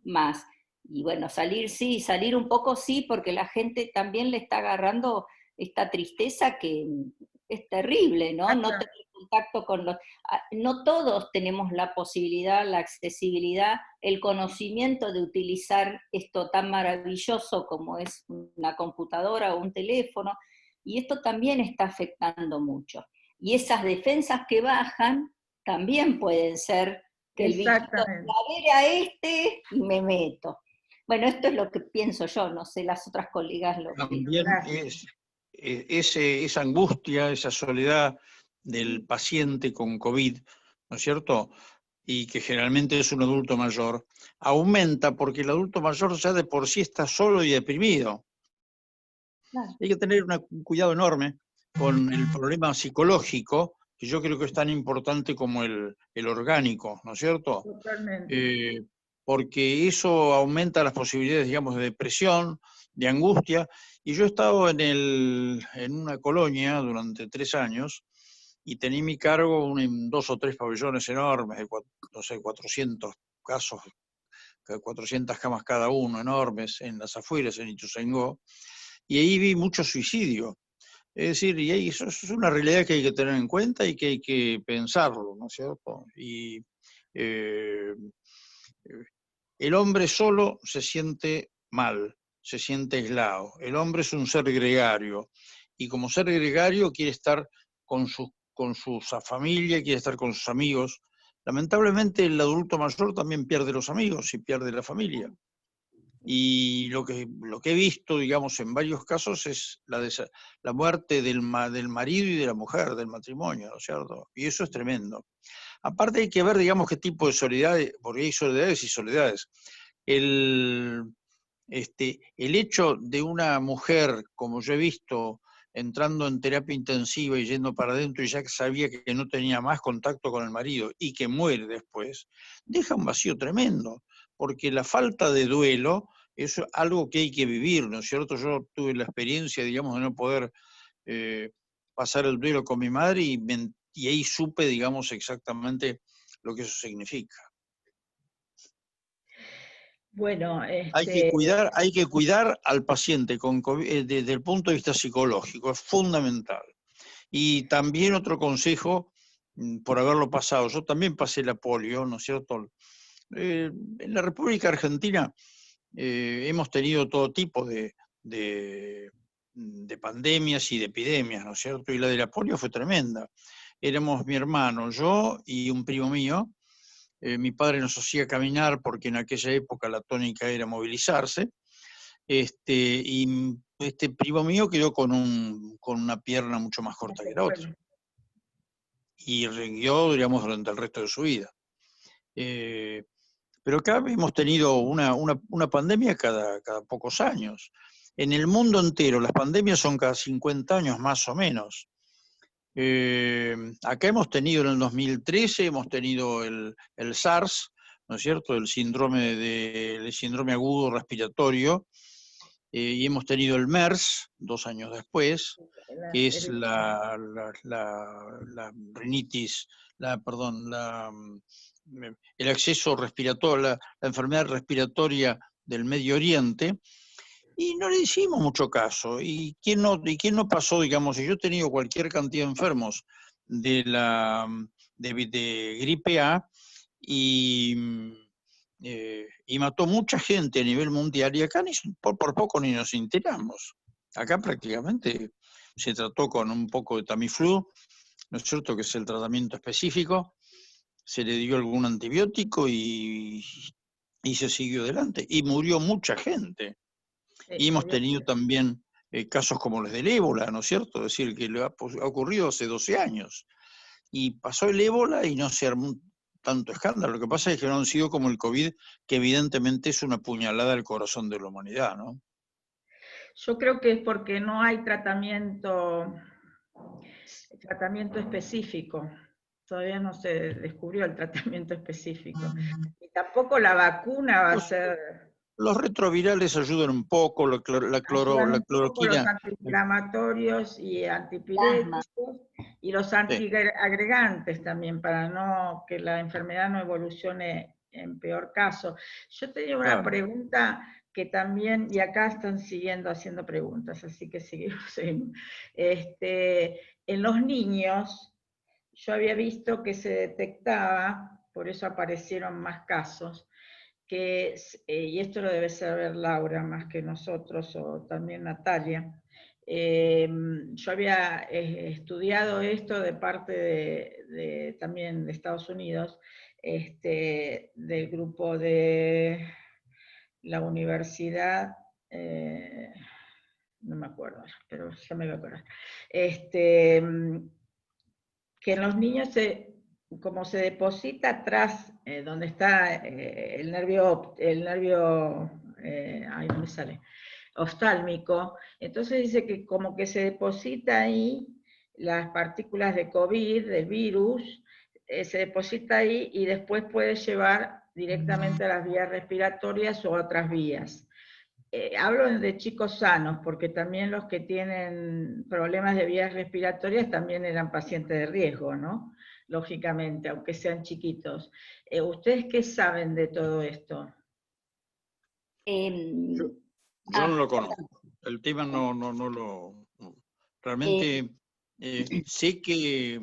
más. Y bueno, salir un poco sí, porque la gente también le está agarrando esta tristeza que es terrible, ¿no? No tener contacto con no todos tenemos la posibilidad, la accesibilidad, el conocimiento de utilizar esto tan maravilloso como es una computadora o un teléfono, y esto también está afectando mucho. Y esas defensas que bajan también pueden ser que el bichito, a ver a este y me meto. Bueno, esto es lo que pienso yo, no sé las otras colegas lo también que... esa angustia, esa soledad del paciente con COVID, ¿no es cierto?, y que generalmente es un adulto mayor, aumenta porque el adulto mayor ya de por sí está solo y deprimido. Claro. Hay que tener un cuidado enorme con el problema psicológico, que yo creo que es tan importante como el orgánico, ¿no es cierto? Totalmente. Porque eso aumenta las posibilidades, digamos, de depresión, de angustia, y yo he estado en una colonia durante 3 años, y tenía a mi cargo 2 o 3 pabellones enormes, de 400 casos, 400 camas cada uno, enormes, en las afueras, en Ituzaingó, y ahí vi mucho suicidio. Es decir, y eso es una realidad que hay que tener en cuenta y que hay que pensarlo, ¿no es cierto? Y el hombre solo se siente mal, se siente aislado. El hombre es un ser gregario, y como ser gregario quiere estar con su familia, quiere estar con sus amigos. Lamentablemente el adulto mayor también pierde los amigos y pierde la familia. Y lo que he visto, digamos, en varios casos es la muerte del marido y de la mujer, del matrimonio, ¿no es cierto? Y eso es tremendo. Aparte hay que ver, digamos, qué tipo de soledad, porque hay soledades y soledades. El hecho de una mujer, como yo he visto, entrando en terapia intensiva y yendo para adentro y ya que sabía que no tenía más contacto con el marido y que muere después, deja un vacío tremendo, porque la falta de duelo es algo que hay que vivir, ¿no es cierto? Yo tuve la experiencia, digamos, de no poder pasar el duelo con mi madre, y ahí supe, digamos, exactamente lo que eso significa. Bueno, hay que cuidar al paciente con COVID, desde el punto de vista psicológico, es fundamental. Y también otro consejo por haberlo pasado. Yo también pasé la polio, ¿no es cierto? En la República Argentina hemos tenido todo tipo de pandemias y de epidemias, ¿no es cierto? Y la de la polio fue tremenda. Éramos mi hermano, yo y un primo mío. Mi padre nos hacía caminar porque en aquella época la tónica era movilizarse. Y este primo mío quedó con una pierna mucho más corta que la otra. Y rengueó, digamos, durante el resto de su vida. Pero acá hemos tenido una pandemia cada pocos años. En el mundo entero, las pandemias son cada 50 años más o menos. Acá hemos tenido en el 2013, hemos tenido el SARS, ¿no es cierto?, el síndrome agudo respiratorio, y hemos tenido el MERS 2 años después, que es la rinitis, el acceso respiratorio, la enfermedad respiratoria del Medio Oriente, y no le hicimos mucho caso. ¿Y quién no pasó, digamos, si yo he tenido cualquier cantidad de enfermos de gripe A y mató mucha gente a nivel mundial, y acá por poco ni nos enteramos. Acá prácticamente se trató con un poco de Tamiflu, ¿no es cierto?, que es el tratamiento específico, se le dio algún antibiótico y se siguió adelante. Y murió mucha gente. Y hemos tenido también casos como los del ébola, ¿no es cierto? Es decir, que ha ocurrido hace 12 años. Y pasó el ébola y no se armó tanto escándalo. Lo que pasa es que no han sido como el COVID, que evidentemente es una puñalada al corazón de la humanidad, ¿no? Yo creo que es porque no hay tratamiento específico. Todavía no se descubrió el tratamiento específico. Y tampoco la vacuna va a ser... Los retrovirales ayudan un poco, la cloroquina. Los antiinflamatorios y antipiréticos y los antiagregantes también, para no que la enfermedad no evolucione en peor caso. Yo tenía una pregunta que también, y acá están siguiendo haciendo preguntas, así que seguimos. En los niños, yo había visto que se detectaba, por eso aparecieron más casos, y esto lo debe saber Laura más que nosotros, o también Natalia, yo había estudiado esto de parte también de Estados Unidos, del grupo de la universidad, no me acuerdo, pero ya me voy a acordar, que en los niños como se deposita atrás, donde está el nervio, ahí no me sale, oftálmico, entonces dice que como que se deposita ahí las partículas de COVID, del virus, se deposita ahí y después puede llevar directamente a las vías respiratorias o a otras vías. Hablo de chicos sanos, porque también los que tienen problemas de vías respiratorias también eran pacientes de riesgo, ¿no? Lógicamente, aunque sean chiquitos. ¿Ustedes qué saben de todo esto? Yo no lo conozco. El tema no lo... Realmente sé que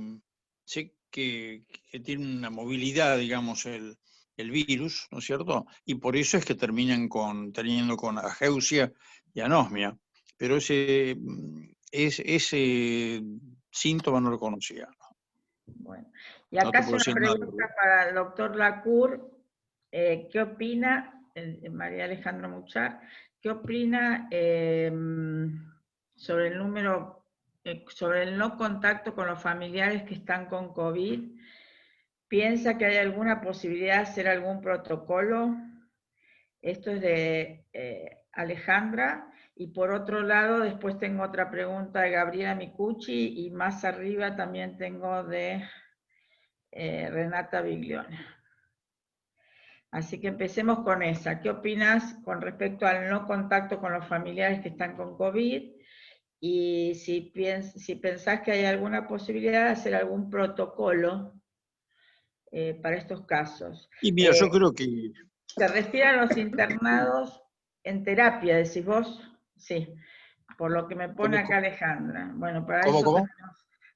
tiene una movilidad, digamos, el virus, ¿no es cierto? Y por eso es que terminan teniendo con ageusia y anosmia. Pero ese síntoma no lo conocía. Bueno, y acá es una pregunta para el doctor Lacour. ¿Qué opina, María Alejandra Muchar, qué opina sobre el número, sobre el no contacto con los familiares que están con COVID? ¿Piensa que hay alguna posibilidad de hacer algún protocolo? Esto es de Alejandra. Y por otro lado, después tengo otra pregunta de Gabriela Micucci, y más arriba también tengo de Renata Biglione. Así que empecemos con esa. ¿Qué opinas con respecto al no contacto con los familiares que están con COVID? Y si pensás que hay alguna posibilidad de hacer algún protocolo para estos casos. Y mira, yo creo que... ¿Se refiere a los internados en terapia, decís vos? Sí, por lo que me pone acá Alejandra. Bueno, para eso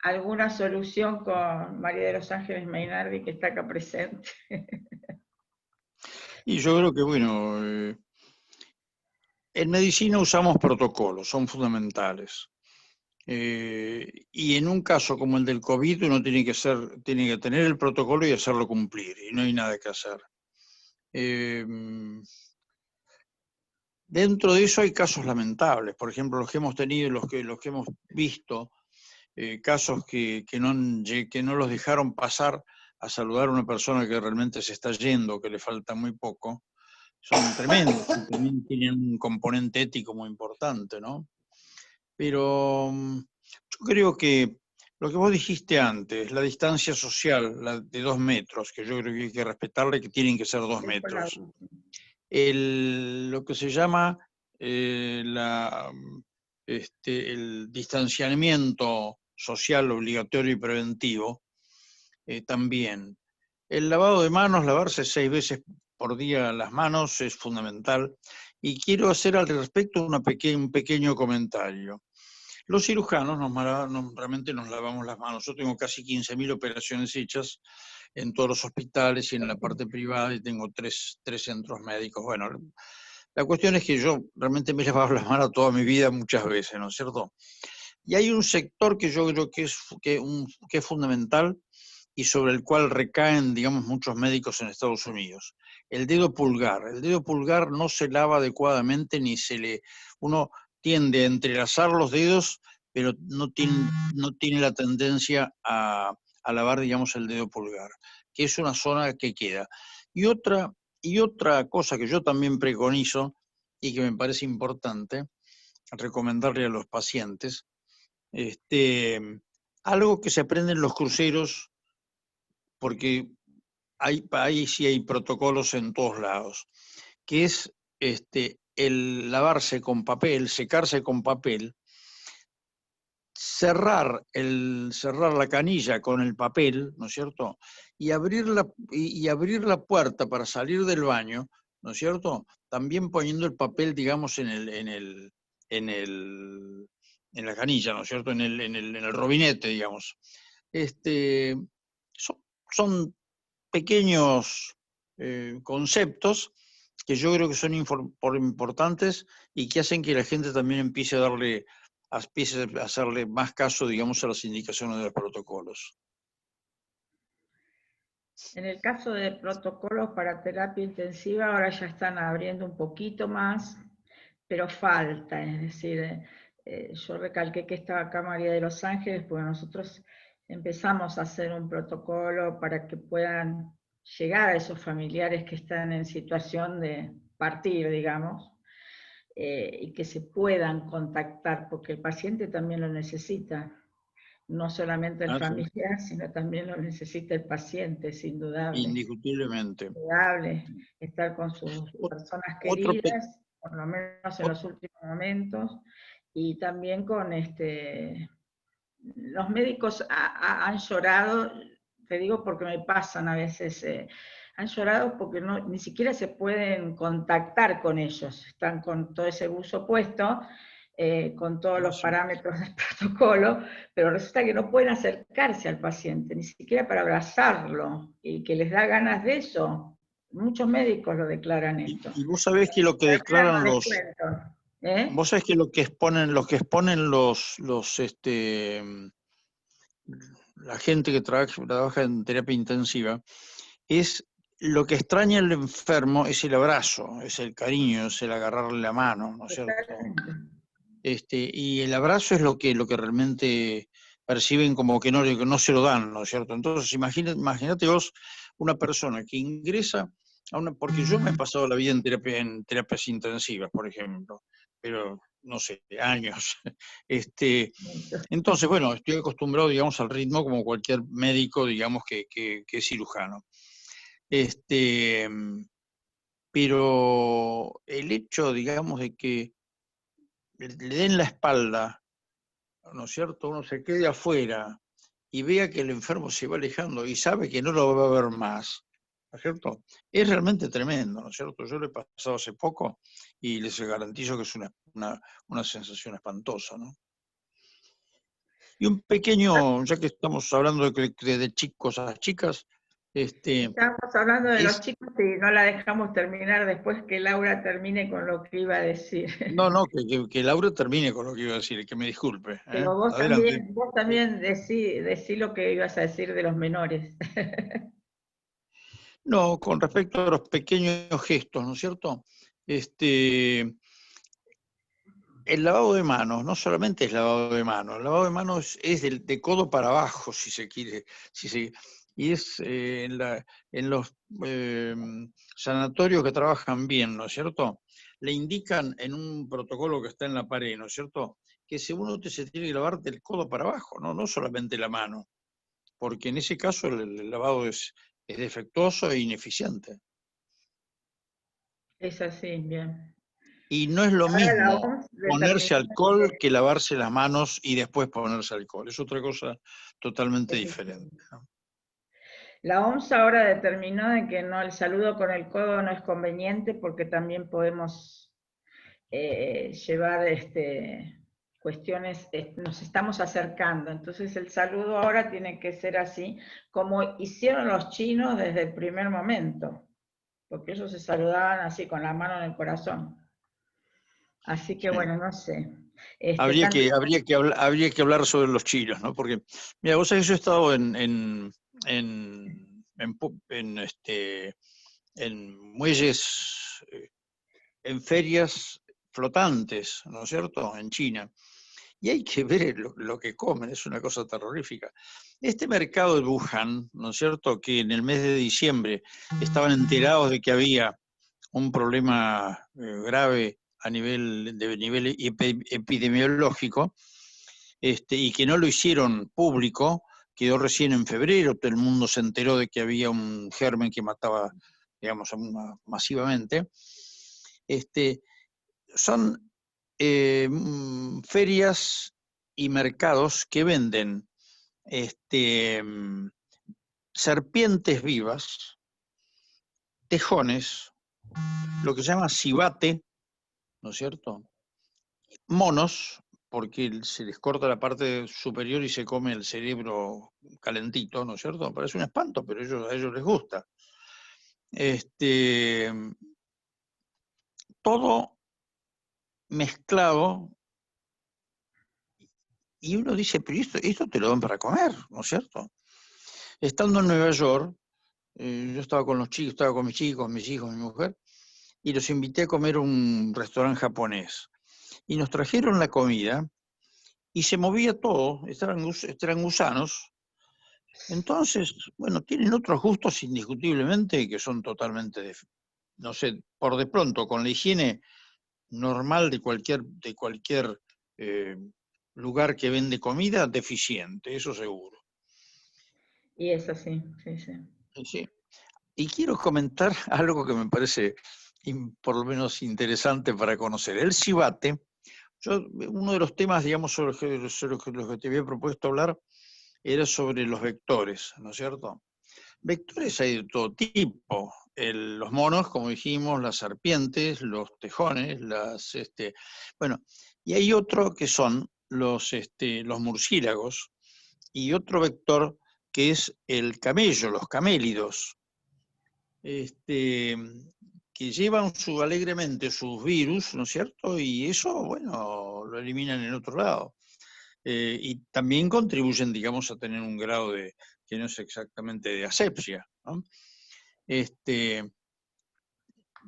alguna solución con María de los Ángeles Mainardi, que está acá presente. Y yo creo que, bueno, en medicina usamos protocolos, son fundamentales. Y en un caso como el del COVID, uno tiene que tener el protocolo y hacerlo cumplir, y no hay nada que hacer. Dentro de eso hay casos lamentables, por ejemplo, los que hemos tenido, los que hemos visto, casos que no los dejaron pasar a saludar a una persona que realmente se está yendo, que le falta muy poco, son tremendos y también tienen un componente ético muy importante, ¿no? Pero yo creo que lo que vos dijiste antes, la distancia social, la de 2 metros, que yo creo que hay que respetarla y que tienen que ser 2 metros. Lo que se llama el distanciamiento social obligatorio y preventivo, también. El lavado de manos, lavarse 6 veces por día las manos es fundamental. Y quiero hacer al respecto un pequeño comentario. Los cirujanos realmente nos lavamos las manos. Yo tengo casi 15.000 operaciones hechas en todos los hospitales y en la parte privada, y tengo tres centros médicos. Bueno, la cuestión es que yo realmente me he lavado las manos toda mi vida muchas veces, ¿no es cierto? Y hay un sector que yo creo que es fundamental y sobre el cual recaen, digamos, muchos médicos en Estados Unidos. El dedo pulgar. El dedo pulgar no se lava adecuadamente, uno tiende a entrelazar los dedos, pero no tiene la tendencia a lavar, digamos, el dedo pulgar, que es una zona que queda. Y otra cosa que yo también preconizo y que me parece importante recomendarle a los pacientes, algo que se aprende en los cruceros, porque ahí sí hay protocolos en todos lados, que es el lavarse con papel, secarse con papel, cerrar la canilla con el papel, ¿no es cierto? Y abrir la puerta para salir del baño, ¿no es cierto? También poniendo el papel, digamos, en la canilla, ¿no es cierto? En el robinete, digamos. Son pequeños conceptos que yo creo que son importantes y que hacen que la gente también empiece a hacerle más caso, digamos, a las indicaciones de los protocolos. En el caso de protocolos para terapia intensiva, ahora ya están abriendo un poquito más, pero falta, es decir, yo recalqué que estaba acá María de los Ángeles, porque nosotros empezamos a hacer un protocolo para que puedan llegar a esos familiares que están en situación de partir, digamos, y que se puedan contactar, porque el paciente también lo necesita. No solamente el familiar, sino también lo necesita el paciente, es indudable. Indiscutiblemente. Indudable estar con sus personas queridas, por lo menos en los últimos momentos, y también con los médicos han llorado, te digo porque me pasan a veces, han llorado porque ni siquiera se pueden contactar con ellos, están con todo ese buzo puesto, con todos los parámetros del protocolo, pero resulta que no pueden acercarse al paciente, ni siquiera para abrazarlo, y que les da ganas de eso. Muchos médicos lo declaran esto. Y vos sabés que lo que declaran los... Vos sabés que lo que exponen la gente que trabaja en terapia intensiva, es lo que extraña el enfermo es el abrazo, es el cariño, es el agarrarle la mano, ¿no es cierto? Y el abrazo es lo que realmente perciben como que no se lo dan, ¿no es cierto? Entonces imagínate vos una persona que ingresa porque yo me he pasado la vida en terapias intensivas, por ejemplo, pero no sé, años. Entonces, bueno, estoy acostumbrado, digamos, al ritmo como cualquier médico, digamos, que es cirujano. Pero el hecho, digamos, de que le den la espalda, ¿no es cierto? Uno se quede afuera y vea que el enfermo se va alejando y sabe que no lo va a ver más, ¿no es cierto? Es realmente tremendo, ¿no es cierto? Yo lo he pasado hace poco y les garantizo que es una sensación espantosa, ¿no? Y un pequeño, ya que estamos hablando de chicos a chicas, Estábamos hablando de los es, chicos y no la dejamos terminar después que Laura termine con lo que iba a decir. no, que Laura termine con lo que iba a decir, que me disculpe. Pero Adelante. vos también decí lo que ibas a decir de los menores. No, con respecto a los pequeños gestos, ¿no es cierto? El lavado de manos, no solamente es lavado de manos, el lavado de manos es de codo para abajo, si se quiere, y es en los sanatorios que trabajan bien, ¿no es cierto? Le indican en un protocolo que está en la pared, ¿no es cierto? Que según usted se tiene que lavar del codo para abajo, no solamente la mano, porque en ese caso el lavado es defectuoso e ineficiente. Es así, bien. Y no es lo Ahora la mismo OMS ponerse determinó alcohol que lavarse las manos y después ponerse alcohol. Es otra cosa totalmente que diferente, ¿no? la OMS ahora determinó de que no, el saludo con el codo no es conveniente porque también podemos llevar cuestiones, nos estamos acercando. Entonces el saludo ahora tiene que ser así, como hicieron los chinos desde el primer momento, porque ellos se saludaban así con la mano en el corazón. Así que Sí. bueno, no sé. Habría que hablar sobre los chinos, ¿no? Porque, mira, vos sabés que yo he estado en muelles, en ferias flotantes, ¿no es cierto?, en China. Y hay que ver lo que comen, es una cosa terrorífica. Este mercado de Wuhan, ¿no es cierto?, que en el mes de diciembre estaban enterados de que había un problema grave a nivel epidemiológico, y que no lo hicieron público, quedó recién en febrero, todo el mundo se enteró de que había un germen que mataba, digamos, masivamente. Son ferias y mercados que venden serpientes vivas, tejones, lo que se llama cibate, ¿no es cierto? Monos, porque se les corta la parte superior y se come el cerebro calentito, ¿no es cierto? Parece un espanto, pero a ellos les gusta. Todo mezclado, y uno dice, pero esto te lo dan para comer, ¿no es cierto? Estando en Nueva York, yo estaba con los chicos, estaba con mis chicos, mis hijos, mi mujer, y los invité a comer a un restaurante japonés. Y nos trajeron la comida, y se movía todo, eran gusanos. Entonces, bueno, tienen otros gustos indiscutiblemente que son totalmente, no sé, por de pronto, con la higiene normal de cualquier lugar que vende comida, deficiente, eso seguro. Y eso sí, sí, sí. Sí. Y quiero comentar algo que me parece por lo menos interesante para conocer. El cibate, uno de los temas, digamos, sobre los que te había propuesto hablar, era sobre los vectores, ¿no es cierto? Vectores hay de todo tipo. Los monos, como dijimos, las serpientes, los tejones, bueno, y hay otro que son los murciélagos, y otro vector que es el camello, los camélidos, que llevan alegremente sus virus, ¿no es cierto? Y eso, bueno, lo eliminan en otro lado. Y también contribuyen, digamos, a tener un grado que no es exactamente de asepsia, ¿no?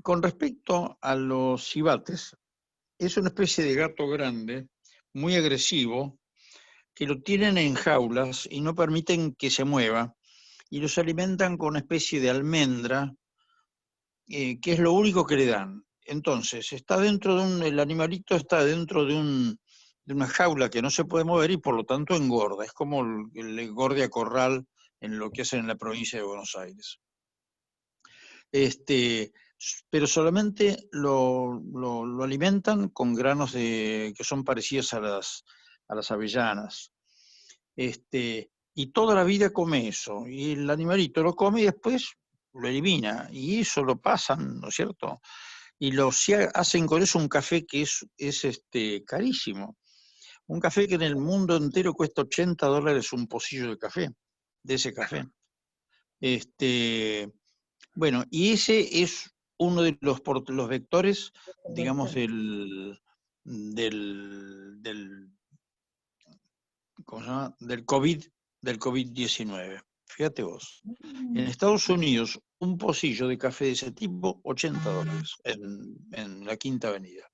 Con respecto a los cibates, es una especie de gato grande, muy agresivo, que lo tienen en jaulas y no permiten que se mueva, y los alimentan con una especie de almendra, que es lo único que le dan. Entonces, el animalito está dentro de una jaula que no se puede mover y por lo tanto engorda. Es como el engorde a corral en lo que hacen en la provincia de Buenos Aires. Pero solamente lo alimentan con granos que son parecidos a las avellanas. Y toda la vida come eso. Y el animalito lo come y después lo elimina. Y eso lo pasan, ¿no es cierto? Y hacen con eso un café que es carísimo. Un café que en el mundo entero cuesta $80 un pocillo de café, de ese café. Bueno, y ese es uno de los vectores, digamos, ¿cómo se llama? Del COVID-19. Fíjate vos. En Estados Unidos, un pocillo de café de ese tipo, $80 en la Quinta Avenida.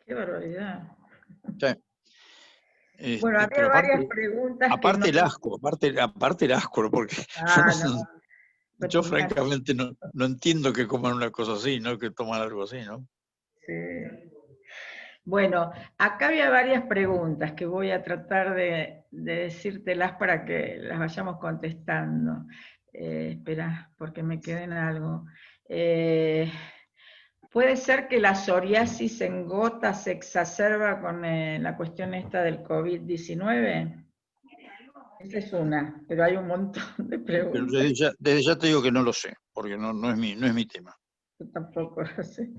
Qué barbaridad. Sí. Bueno, había Pero varias preguntas que aparte no... el asco, aparte el asco, porque no, yo tenía- francamente no entiendo que coman una cosa así, ¿no? Que toman algo así, ¿no? sí. Bueno, acá había varias preguntas que voy a tratar de decírtelas para que las vayamos contestando. Espera, porque me quedé en algo. ¿Puede ser que la psoriasis en gota se exacerba con la cuestión esta del COVID-19? Esa es una, pero hay un montón de Pero preguntas. desde ya te digo que no lo sé, porque no es mi tema. Yo tampoco lo sé.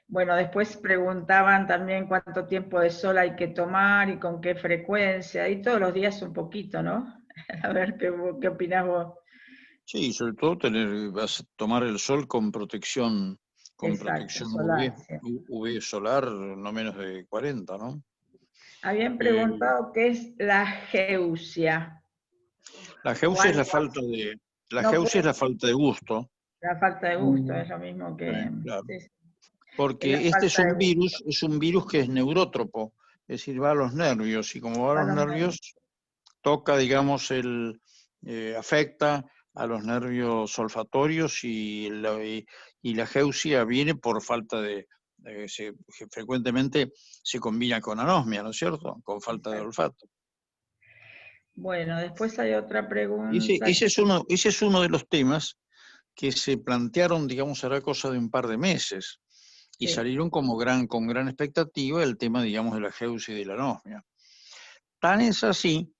Bueno, después preguntaban también cuánto tiempo de sol hay que tomar y con qué frecuencia, y todos los días un poquito, ¿no? A ver, ¿qué opinás vos? Sí, sobre todo tomar el sol con protección Exacto, UV, solar, sí. UV solar no menos de 40, ¿no? Habían Eh, preguntado qué es la geusia. la geusia es la No geusia es puede, la falta de gusto, la falta de gusto, es lo mismo que... claro, sí, sí, es la porque este falta de gusto. es un virus que es neurótropo, es decir, va a los nervios, y como va a los Para los nervios, toca, digamos, afecta a los nervios olfatorios y la geusia viene por falta frecuentemente se combina con anosmia, ¿no es cierto? Con falta de olfato. Bueno, después hay otra Ese, pregunta. ese, es uno, ese es uno de los temas que se plantearon, digamos, hará cosa de un par de meses, y Sí, salieron con gran expectativa el tema, digamos, de la geusia y de la anosmia. Tan es así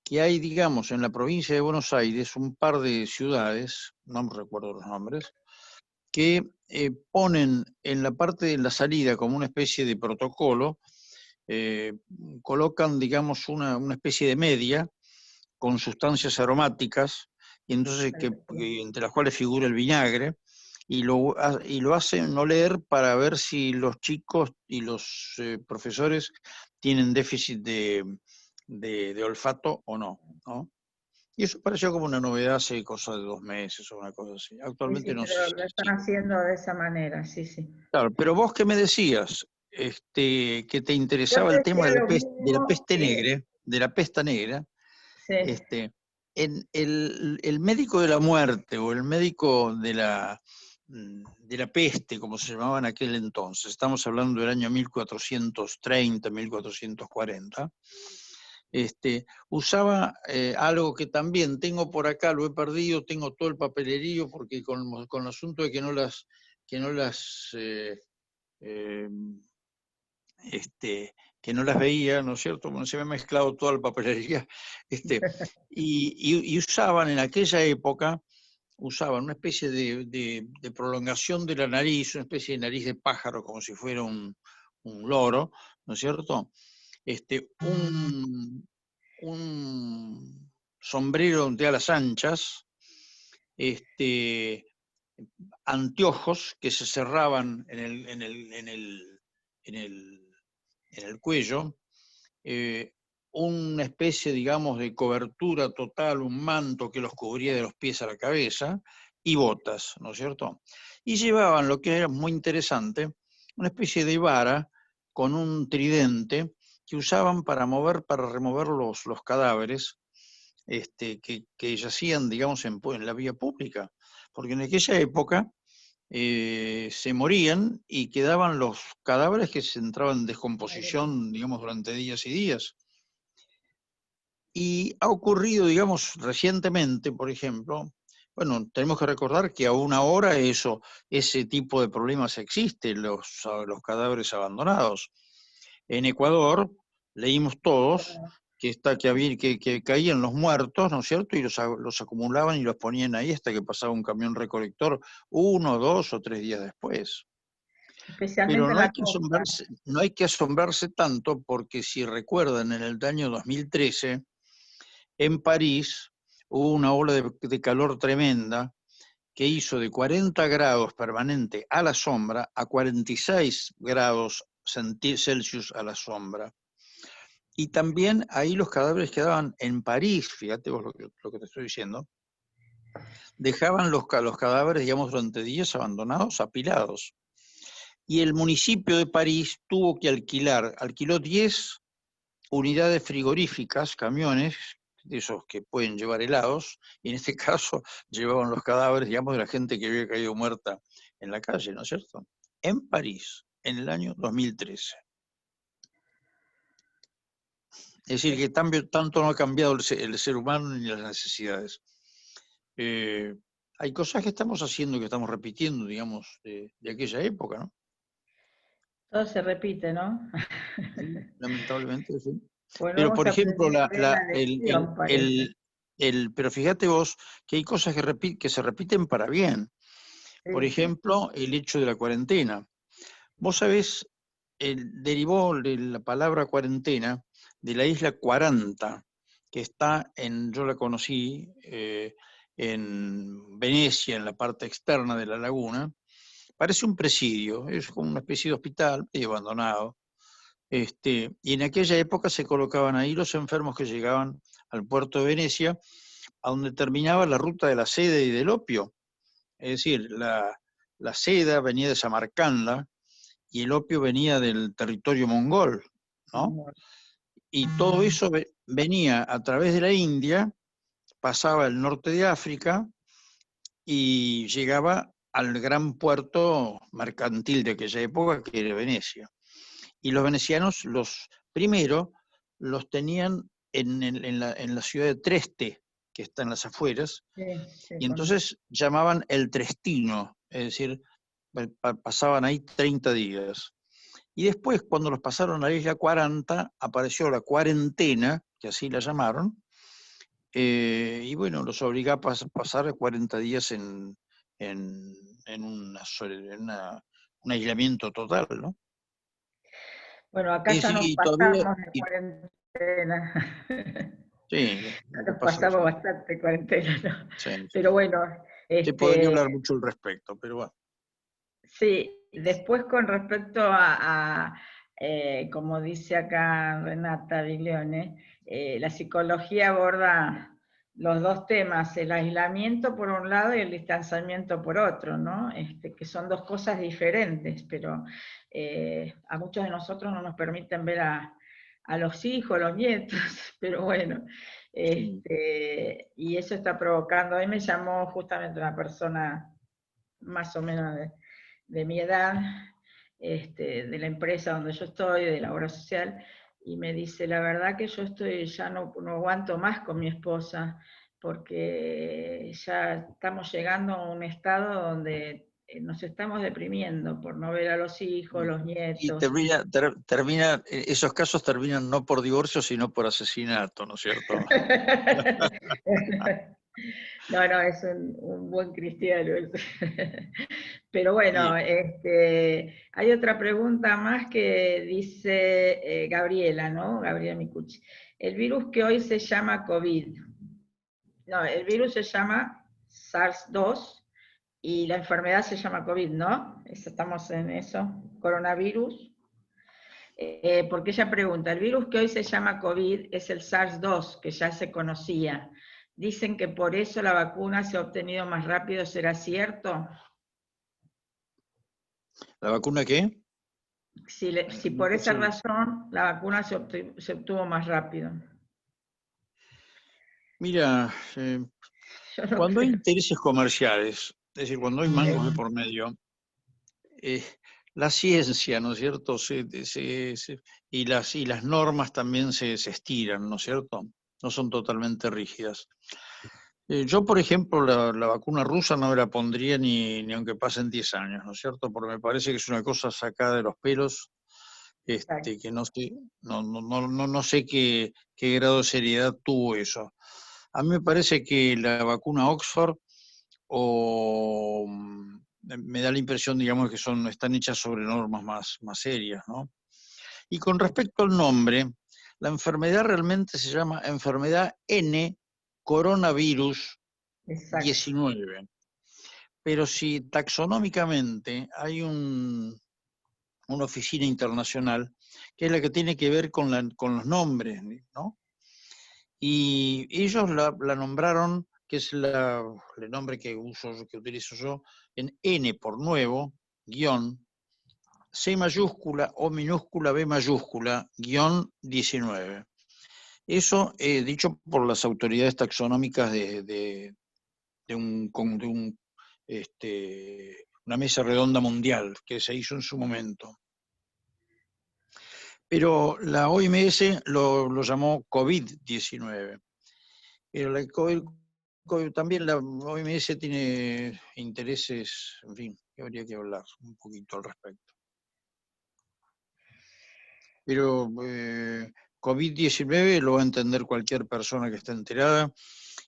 que hay, digamos, en la provincia de Buenos Aires un par de ciudades, no me recuerdo los nombres, que ponen en la parte de la salida como una especie de protocolo, colocan, digamos, una especie de media con sustancias aromáticas, y entonces entre las cuales figura el vinagre, y lo hacen oler para ver si los chicos y los profesores tienen déficit de olfato o no, ¿no? Y eso pareció como una novedad hace cosa de 2 meses o una cosa así. sí, Actualmente sí, no sé pero si lo están sigue. haciendo de esa manera, sí, sí. Claro, pero vos que me decías que te Yo interesaba te el tema decía de lo la mismo peste que... negra, de la pesta negra, Sí, en el médico de la muerte o el médico de la peste, como se llamaba en aquel entonces, estamos hablando del año 1430, 1440, usaba algo que también tengo por acá, lo he perdido, tengo todo el papelerío, porque con el asunto de que no las eh, que no las veía, ¿no es cierto? Bueno, se me ha mezclado toda la papelería, y usaban en aquella época, usaban una especie de prolongación de la nariz, una especie de nariz de pájaro, como si fuera un loro, ¿no es cierto? Un sombrero de alas anchas, anteojos que se cerraban en el cuello, una especie, digamos, de cobertura total, un manto que los cubría de los pies a la cabeza, y botas, ¿no es cierto? Y llevaban, lo que era muy interesante, una especie de vara con un tridente que usaban para remover los cadáveres que yacían, digamos, en la vía pública. Porque en aquella época se morían y quedaban los cadáveres que se entraban en descomposición, digamos, durante días y días. Y ha ocurrido, digamos, recientemente, por ejemplo, bueno, tenemos que recordar que aún ahora ese tipo de problemas existe, los cadáveres abandonados. En Ecuador leímos todos que caían los muertos, ¿no es cierto? Y los acumulaban y los ponían ahí hasta que pasaba un camión recolector 1, 2 o 3 días después. especialmente Pero en la costa. no hay que asombrarse tanto, porque si recuerdan, en el año 2013, en París hubo una ola de calor tremenda que hizo de 40 grados permanente a la sombra a 46 grados Celsius a la sombra. Y también ahí los cadáveres quedaban en París, fíjate vos lo que te estoy diciendo, dejaban los cadáveres, digamos, durante días abandonados, apilados. Y el municipio de París tuvo que alquiló 10 unidades frigoríficas, camiones, de esos que pueden llevar helados, y en este caso llevaban los cadáveres, digamos, de la gente que había caído muerta en la calle, ¿no es cierto? En París, en el año 2013. Es decir, que tanto no ha cambiado el ser humano ni las necesidades. Hay cosas que estamos haciendo, que estamos repitiendo, digamos, de aquella época, ¿no? Todo se repite, ¿no? Sí, lamentablemente, sí. Bueno, Pero, vamos por a ejemplo, aprender de la lección, parece. pero fíjate vos que hay cosas que se repiten para bien. Por Sí, sí. ejemplo, el hecho de la cuarentena. Vos sabés, derivó de la palabra cuarentena de la isla 40, que está yo la conocí en Venecia, en la parte externa de la laguna. Parece un presidio, es como una especie de hospital medio abandonado. Y en aquella época se colocaban ahí los enfermos que llegaban al puerto de Venecia, a donde terminaba la ruta de la seda y del opio. Es decir, la seda venía de Samarcanda y el opio venía del territorio mongol, ¿no? Y todo eso venía a través de la India, pasaba el norte de África y llegaba al gran puerto mercantil de aquella época, que era Venecia. Y los venecianos, primero, los tenían en la ciudad de Trieste, que está en las afueras, Sí, sí, y entonces llamaban el Trestino, es decir, pasaban ahí 30 días. Y después, cuando los pasaron a la isla 40, apareció la cuarentena, que así la llamaron, y bueno, los obligó a pasar 40 días en un aislamiento total, ¿no? Bueno, acá ya nos Y todavía, pasamos de cuarentena. sí, Ya lo que nos pasa que pasamos bastante cuarentena, ¿no? sí, sí. Pero bueno, Se podría hablar mucho al respecto, pero bueno. sí, después con respecto como dice acá Renata Viglione, la psicología aborda los dos temas, el aislamiento por un lado y el distanciamiento por otro, ¿no? Que son dos cosas diferentes, pero a muchos de nosotros no nos permiten ver a los hijos, los nietos, pero bueno, Sí. y eso está provocando. A mí me llamó justamente una persona más o menos de mi edad, de la empresa donde yo estoy, de la obra social, y me dice, la verdad que yo ya no aguanto más con mi esposa, porque ya estamos llegando a un estado donde nos estamos deprimiendo por no ver a los hijos, los Y nietos. esos casos terminan no por divorcio, sino por asesinato, ¿no es cierto? No, es un buen cristiano. Pero bueno, Sí. hay otra pregunta más que dice Gabriela, ¿no? Gabriela Micucci. El virus que hoy se llama COVID. No, el virus se llama SARS-2 y la enfermedad se llama COVID, ¿no? Estamos en eso, coronavirus. Porque ella pregunta, el virus que hoy se llama COVID es el SARS-2, que ya se conocía. Dicen que por eso la vacuna se ha obtenido más rápido, ¿será cierto? ¿La vacuna qué? Si No por te esa sé. razón la vacuna se obtuvo más rápido. Mira, Yo no cuando hay creo. intereses comerciales, es decir, cuando hay mangos de por medio, eh, la ciencia, ¿no es cierto? Y las normas también se estiran, ¿no es cierto? No son totalmente rígidas. Yo, por ejemplo, la vacuna rusa no me la pondría ni aunque pasen 10 años, ¿no es cierto? Porque me parece que es una cosa sacada de los pelos, que no sé, no sé qué grado de seriedad tuvo eso. A mí me parece que la vacuna Oxford o me da la impresión, digamos, que están hechas sobre normas más serias, ¿no? Y con respecto al nombre, la enfermedad realmente se llama enfermedad N coronavirus Exacto. 19. Pero si taxonómicamente hay una oficina internacional que es la que tiene que ver con los nombres, ¿no? Y ellos la nombraron, que es el nombre que utilizo yo, en N por nuevo, guión, C mayúscula o minúscula B mayúscula, guión 19. Eso dicho por las autoridades taxonómicas de una mesa redonda mundial que se hizo en su momento. Pero la OMS lo llamó COVID-19. Pero también la OMS tiene intereses, en fin, que habría que hablar un poquito al respecto. Pero COVID-19 lo va a entender cualquier persona que esté enterada,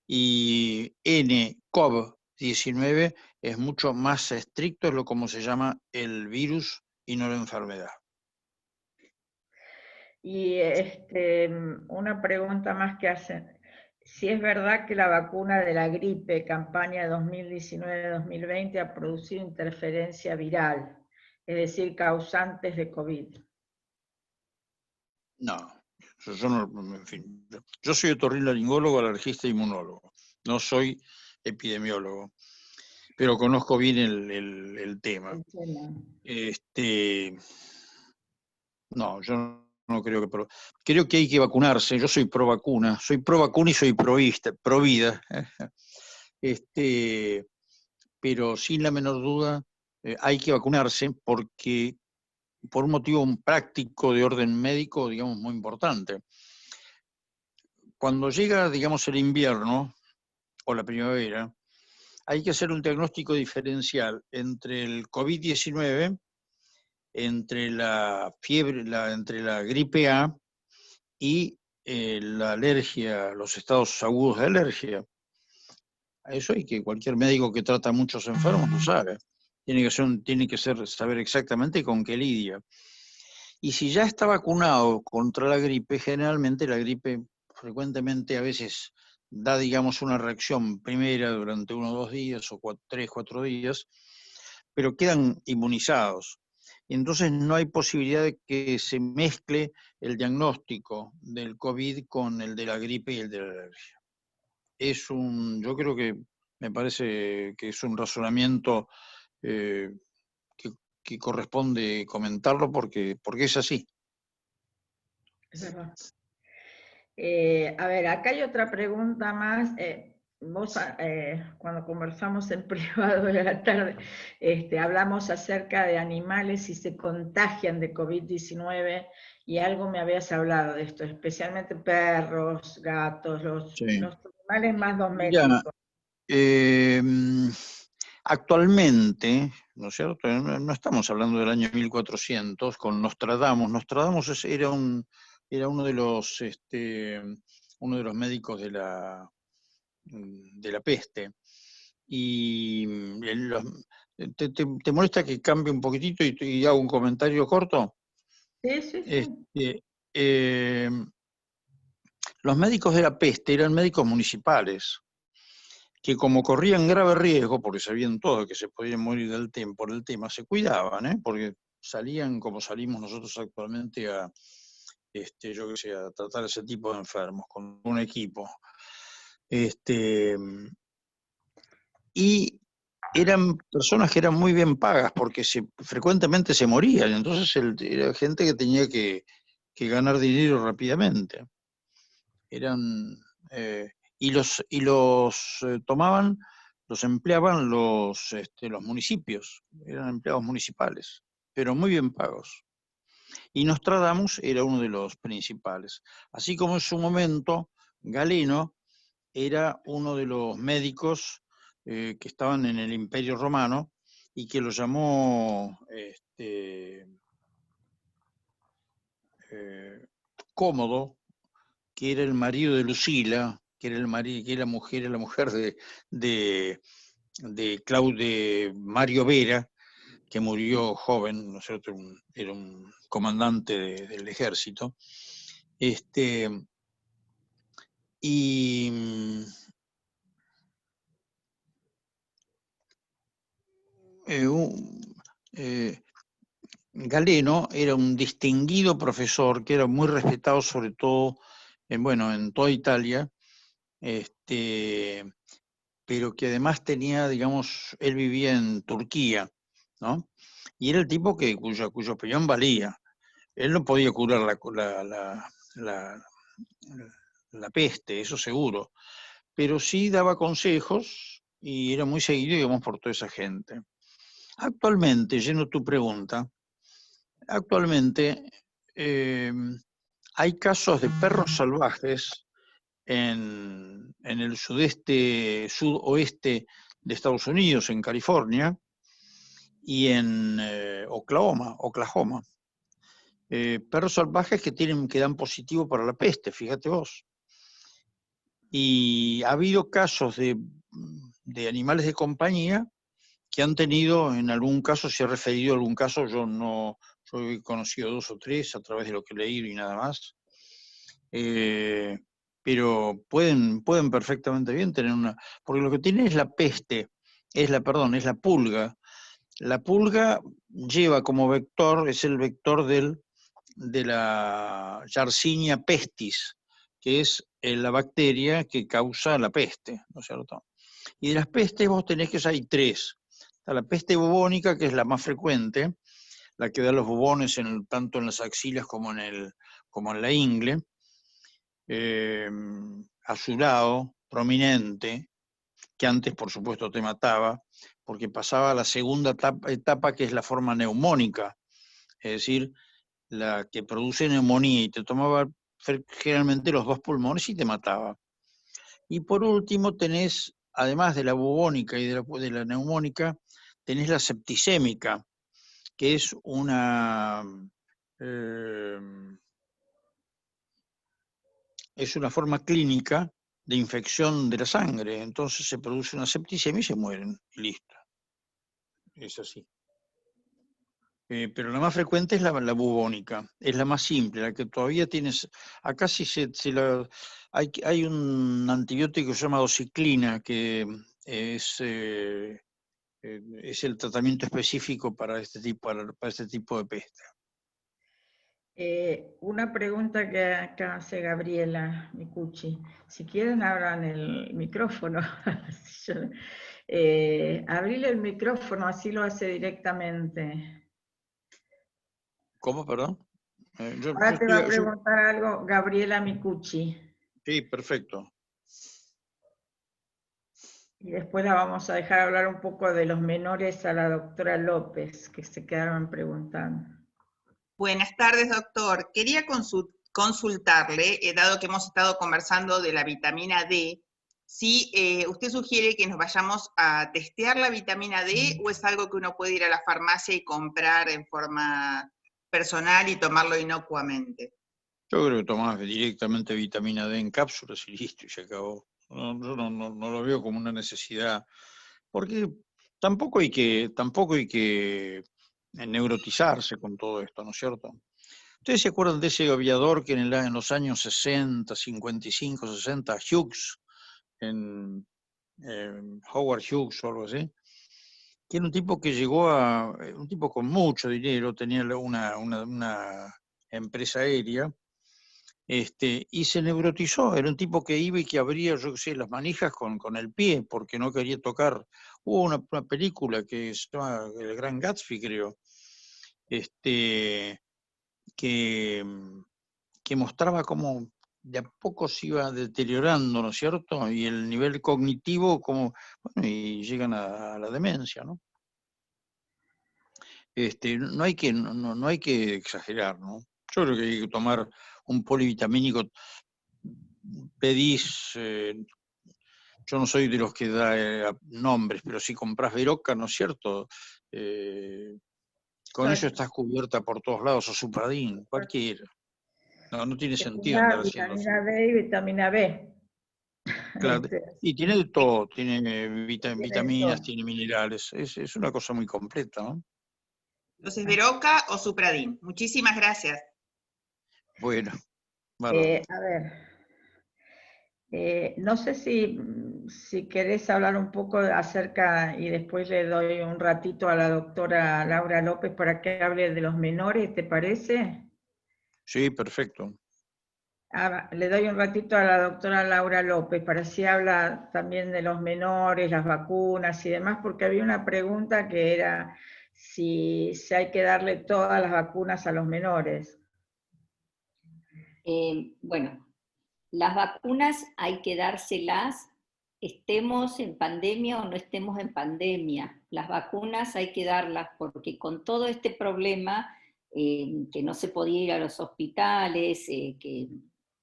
y nCoV-19 es mucho más estricto, es como se llama el virus y no la enfermedad. Y una pregunta más que hacen. Si es verdad que la vacuna de la gripe, campaña 2019-2020, ha producido interferencia viral, es decir, causantes de COVID. No, yo no, en fin, yo soy otorrinolaringólogo, alergista e inmunólogo, no soy epidemiólogo, pero conozco bien el tema. No, yo no creo que... Creo que hay que vacunarse, yo soy pro vacuna y soy pro vida, pero sin la menor duda hay que vacunarse porque por un motivo práctico de orden médico, digamos, muy importante. Cuando llega, digamos, el invierno o la primavera, hay que hacer un diagnóstico diferencial entre el COVID-19, entre la fiebre, entre la gripe A y la alergia, los estados agudos de alergia. Eso hay que cualquier médico que trata a muchos enfermos lo sabe. Tiene que saber exactamente con qué lidia. Y si ya está vacunado contra la gripe, generalmente la gripe frecuentemente a veces da, digamos, una reacción primera durante 1 o 2 días, o 3, 4 días, pero quedan inmunizados. Y entonces no hay posibilidad de que se mezcle el diagnóstico del COVID con el de la gripe y el de la alergia. Yo creo que me parece que es un razonamiento que corresponde comentarlo porque es así. Es verdad. A ver, acá hay otra pregunta más. Vos, cuando conversamos en privado de la tarde, hablamos acerca de animales si se contagian de COVID-19 y algo me habías hablado de esto, especialmente perros, gatos, los animales más domésticos. Actualmente, ¿no es cierto? No estamos hablando del año 1400 con Nostradamus. Nostradamus era uno de los médicos de la peste. Y ¿te molesta que cambie un poquitito y haga un comentario corto? Sí. Los médicos de la peste eran médicos municipales, que como corrían grave riesgo, porque sabían todo que se podían morir por el tema, se cuidaban, porque salían como salimos nosotros actualmente a tratar ese tipo de enfermos, con un equipo. Y eran personas que eran muy bien pagas, porque frecuentemente se morían, entonces era gente que tenía que ganar dinero rápidamente. Y los tomaban, los empleaban los municipios, eran empleados municipales, pero muy bien pagos. Y Nostradamus era uno de los principales. Así como en su momento Galeno era uno de los médicos que estaban en el Imperio Romano y que lo llamó Cómodo, que era el marido de Lucila, que era la mujer de Mario Vera, que murió joven, ¿no es cierto? Era un comandante del ejército. Y Galeno era un distinguido profesor que era muy respetado, sobre todo en toda Italia, pero que además tenía, digamos, él vivía en Turquía, ¿no? Y era el tipo cuyo opinión valía. Él no podía curar la peste, eso seguro, pero sí daba consejos y era muy seguido, digamos, por toda esa gente. Actualmente, yendo tu pregunta, actualmente hay casos de perros salvajes en el sudoeste de Estados Unidos, en California, y en Oklahoma. Perros salvajes que dan positivo para la peste, fíjate vos. Y ha habido casos de animales de compañía que han tenido, en algún caso, se ha referido a algún caso, yo he conocido 2 o 3 a través de lo que he leído y nada más, pero pueden perfectamente bien tener porque lo que tiene es la peste, es la pulga. La pulga lleva como vector, es el vector de la Yersinia pestis, que es la bacteria que causa la peste, ¿no es cierto? Y de las pestes vos tenés que hay 3. Está la peste bubónica, que es la más frecuente, la que da los bubones tanto en las axilas como en la ingle, azulado, prominente, que antes por supuesto te mataba, porque pasaba a la segunda etapa, que es la forma neumónica, es decir, la que produce neumonía y te tomaba generalmente los 2 pulmones y te mataba. Y por último tenés, además de la bubónica y de la neumónica, tenés la septicémica, que es una forma clínica de infección de la sangre. Entonces se produce una septicemia y se mueren, y listo. Es así. Pero la más frecuente es la bubónica, es la más simple, la que todavía tienes. Acá sí hay un antibiótico que se llama doxiciclina, que es el tratamiento específico para este tipo de peste. Una pregunta que acá hace Gabriela Micucci. Si quieren, abran el micrófono. Abrile el micrófono, así lo hace directamente. ¿Cómo, perdón? Ahora te va a preguntar algo Gabriela Micucci. Sí, perfecto. Y después la vamos a dejar hablar un poco de los menores a la doctora López, que se quedaron preguntando. Buenas tardes, doctor. Quería consultarle, dado que hemos estado conversando de la vitamina D, si usted sugiere que nos vayamos a testear la vitamina D o es algo que uno puede ir a la farmacia y comprar en forma personal y tomarlo inocuamente. Yo creo que tomás directamente vitamina D en cápsulas y listo, y se acabó. Yo no lo veo como una necesidad, porque tampoco hay que neurotizarse con todo esto, ¿no es cierto? ¿Ustedes se acuerdan de ese aviador que en los años 60, 55, 60, Hughes, Howard Hughes o algo así? Que era un tipo que un tipo con mucho dinero, tenía una empresa aérea, y se neurotizó. Era un tipo que iba y que abría, yo qué sé, las manijas con el pie, porque no quería tocar. Hubo una película que se llama El Gran Gatsby, creo, que mostraba cómo de a poco se iba deteriorando, ¿no es cierto? Y el nivel cognitivo, y llegan a la demencia, ¿no? No hay que exagerar, ¿no? Yo creo que hay que tomar un polivitamínico. Pedís, yo no soy de los que da nombres, pero si compras Veroca, ¿no es cierto? Con eso estás cubierta por todos lados, o Supradín, cualquiera. No tiene sentido andar haciendo vitamina D y vitamina B. Claro. Y tiene de todo, tiene vitaminas, todo. tiene minerales, es una cosa muy completa, ¿no? Entonces, Veroca o Supradin. Muchísimas gracias. Bueno, bárbaro. A ver, no sé si querés hablar un poco acerca, y después le doy un ratito a la doctora Laura López para que hable de los menores, ¿te parece? Sí, perfecto. Le doy un ratito a la doctora Laura López para así habla también de los menores, las vacunas y demás, porque había una pregunta que era si hay que darle todas las vacunas a los menores. Bueno, las vacunas hay que dárselas, estemos en pandemia o no estemos en pandemia. Las vacunas hay que darlas porque con todo este problema, que no se podía ir a los hospitales,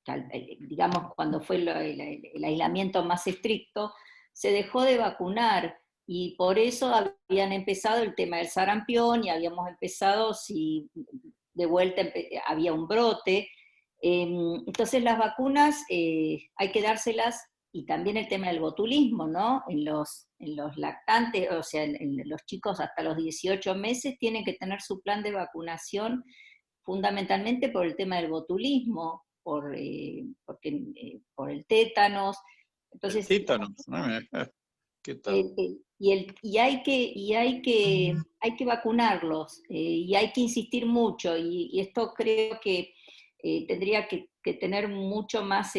digamos cuando fue el aislamiento más estricto, se dejó de vacunar y por eso habían empezado el tema del sarampión y habíamos empezado, si de vuelta había un brote. Entonces las vacunas hay que dárselas, y también el tema del botulismo, ¿no? En los lactantes, o sea, en los chicos hasta los 18 meses tienen que tener su plan de vacunación fundamentalmente por el tema del botulismo, por el tétanos. Entonces, Tétanos, ¿qué tal? hay que vacunarlos, y hay que insistir mucho, y esto creo que tendría que tener mucho más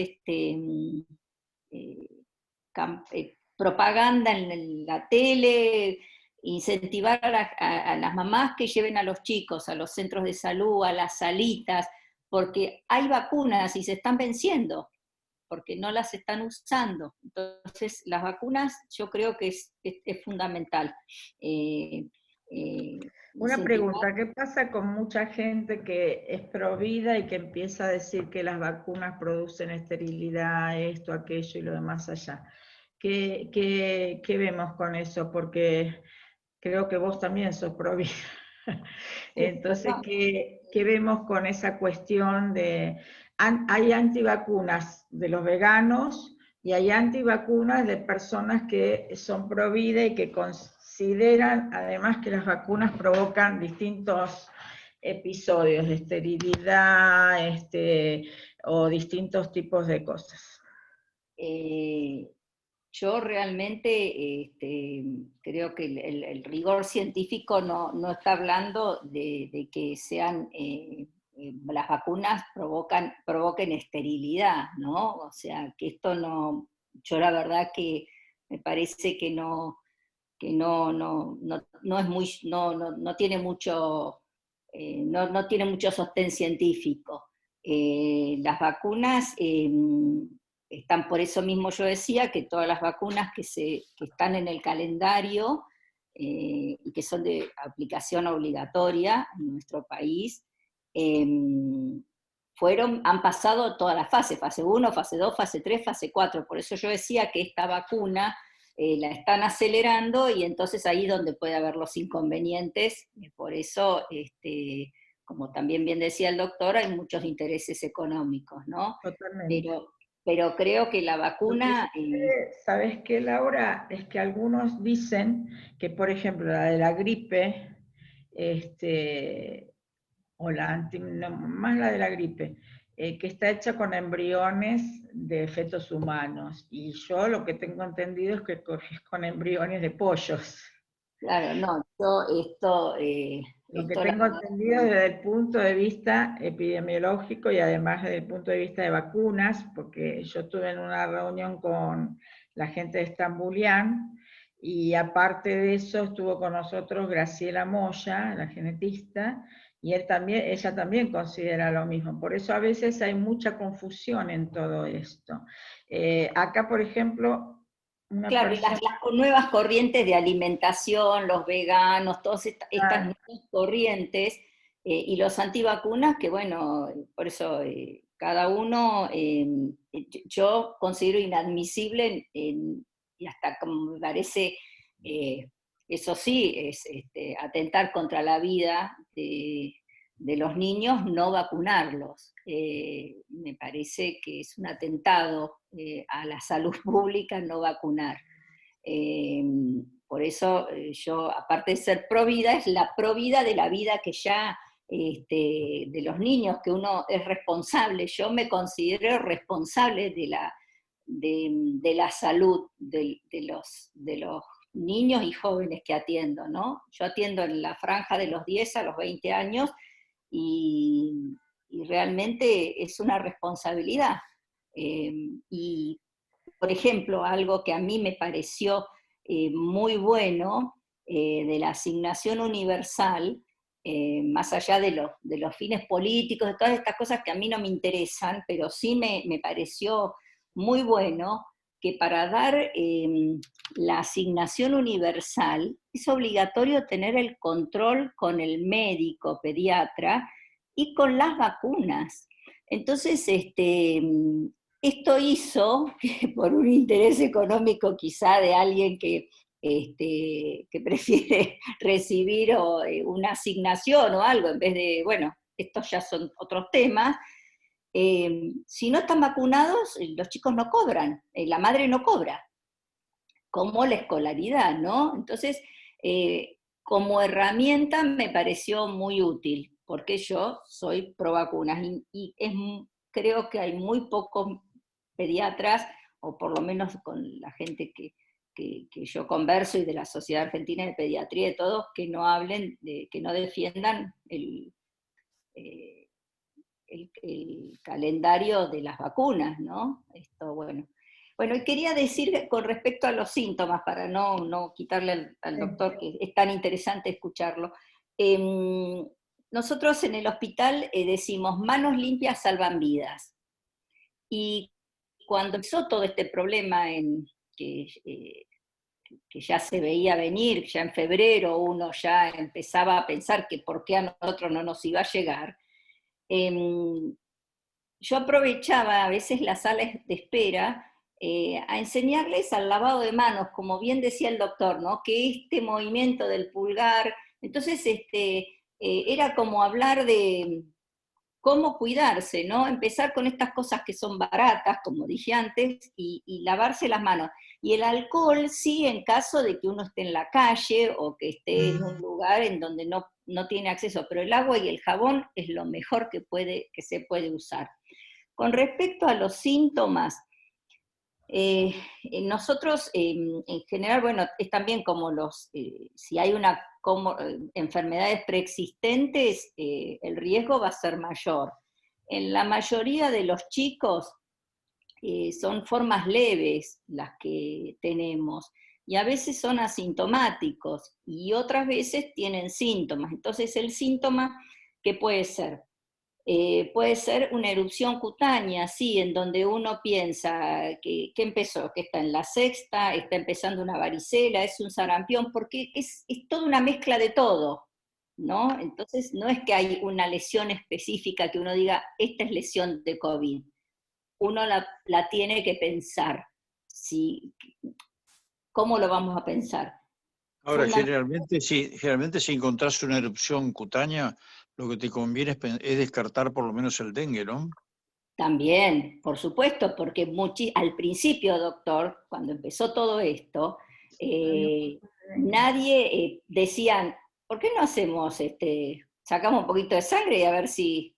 propaganda en la tele, incentivar a las mamás que lleven a los chicos a los centros de salud, a las salitas, porque hay vacunas y se están venciendo, porque no las están usando. Entonces, las vacunas yo creo que es fundamental. Una Incentivar. pregunta, ¿qué pasa con mucha gente que es provida y que empieza a decir que las vacunas producen esterilidad, esto, aquello y lo demás allá? ¿Qué vemos con eso? Porque creo que vos también sos provida. Entonces, ¿qué vemos con esa cuestión de... Hay antivacunas de los veganos y hay antivacunas de personas que son pro vida y que consideran además que las vacunas provocan distintos episodios de esterilidad o distintos tipos de cosas? Yo realmente creo que el rigor científico no está hablando de que sean las vacunas provoquen esterilidad, ¿no? O sea, que esto no, yo la verdad que me parece que no es muy, no tiene mucho, no tiene mucho sostén científico. Las vacunas están, por eso mismo yo decía que todas las vacunas que están en el calendario y que son de aplicación obligatoria en nuestro país, han pasado todas las fases, fase 1, fase 2, fase 3, fase 4. Por eso yo decía que esta vacuna la están acelerando, y entonces ahí es donde puede haber los inconvenientes. Por eso, como también bien decía el doctor, hay muchos intereses económicos, ¿no? Totalmente. Pero creo que la vacuna... ¿Sabes qué, Laura? Es que algunos dicen que, por ejemplo, la de la gripe, o más la de la gripe, que está hecha con embriones de fetos humanos. Y yo lo que tengo entendido es que es con embriones de pollos. Claro, no, Lo que tengo entendido desde el punto de vista epidemiológico y además desde el punto de vista de vacunas, porque yo estuve en una reunión con la gente de Estambulián, y aparte de eso estuvo con nosotros Graciela Moya, la genetista, y ella también considera lo mismo. Por eso a veces hay mucha confusión en todo esto. Acá, por ejemplo, claro, y las nuevas corrientes de alimentación, los veganos, todas estas nuevas corrientes, y los antivacunas, que bueno, por eso cada uno, yo considero inadmisible, y hasta como me parece, eso sí, es atentar contra la vida los niños no vacunarlos. Me parece que es un atentado a la salud pública no vacunar. Por eso yo, aparte de ser pro vida, es la pro vida de la vida que ya, de los niños, que uno es responsable. Yo me considero responsable de la salud de los niños y jóvenes que atiendo, ¿no? Yo atiendo en la franja de los 10 a los 20 años y realmente es una responsabilidad. Y, por ejemplo, algo que a mí me pareció muy bueno de la asignación universal, más allá de los fines políticos, de todas estas cosas que a mí no me interesan, pero sí me pareció muy bueno que para dar la asignación universal es obligatorio tener el control con el médico, pediatra, y con las vacunas. Entonces, esto hizo que por un interés económico quizá de alguien que prefiere recibir una asignación o algo, en vez de, bueno, estos ya son otros temas, si no están vacunados, los chicos no cobran, la madre no cobra, como la escolaridad, ¿no? Entonces, como herramienta me pareció muy útil, porque yo soy pro vacunas, creo que hay muy pocos pediatras, o por lo menos con la gente que yo converso y de la Sociedad Argentina de Pediatría y de todos, que no hablen, que no defiendan el calendario de las vacunas, ¿no? Esto, bueno. Bueno, y quería decir con respecto a los síntomas, para no quitarle al doctor, que es tan interesante escucharlo. Nosotros en el hospital decimos, manos limpias salvan vidas. Y cuando empezó todo este problema que ya se veía venir, ya en febrero uno ya empezaba a pensar que por qué a nosotros no nos iba a llegar, yo aprovechaba a veces las salas de espera a enseñarles al lavado de manos, como bien decía el doctor, ¿no? Que este movimiento del pulgar, entonces era como hablar de cómo cuidarse, ¿no? Empezar con estas cosas que son baratas, como dije antes, y lavarse las manos. Y el alcohol, sí, en caso de que uno esté en la calle o que esté en un lugar en donde no tiene acceso, pero el agua y el jabón es lo mejor que se puede usar. Con respecto a los síntomas, nosotros en general, bueno, es también como si hay enfermedades preexistentes, el riesgo va a ser mayor. En la mayoría de los chicos son formas leves las que tenemos, y a veces son asintomáticos, y otras veces tienen síntomas. Entonces el síntoma, ¿qué puede ser? Puede ser una erupción cutánea, sí, en donde uno piensa que empezó, que está en la sexta, está empezando una varicela, es un sarampión, porque es toda una mezcla de todo, ¿no? Entonces no es que hay una lesión específica que uno diga, esta es lesión de COVID. Uno la tiene que pensar. ¿Cómo lo vamos a pensar? Ahora, generalmente si encontrás una erupción cutánea, lo que te conviene es descartar por lo menos el dengue, ¿no? También, por supuesto, porque al principio, doctor, cuando empezó todo esto, nadie decían, ¿por qué no hacemos, sacamos un poquito de sangre y a ver si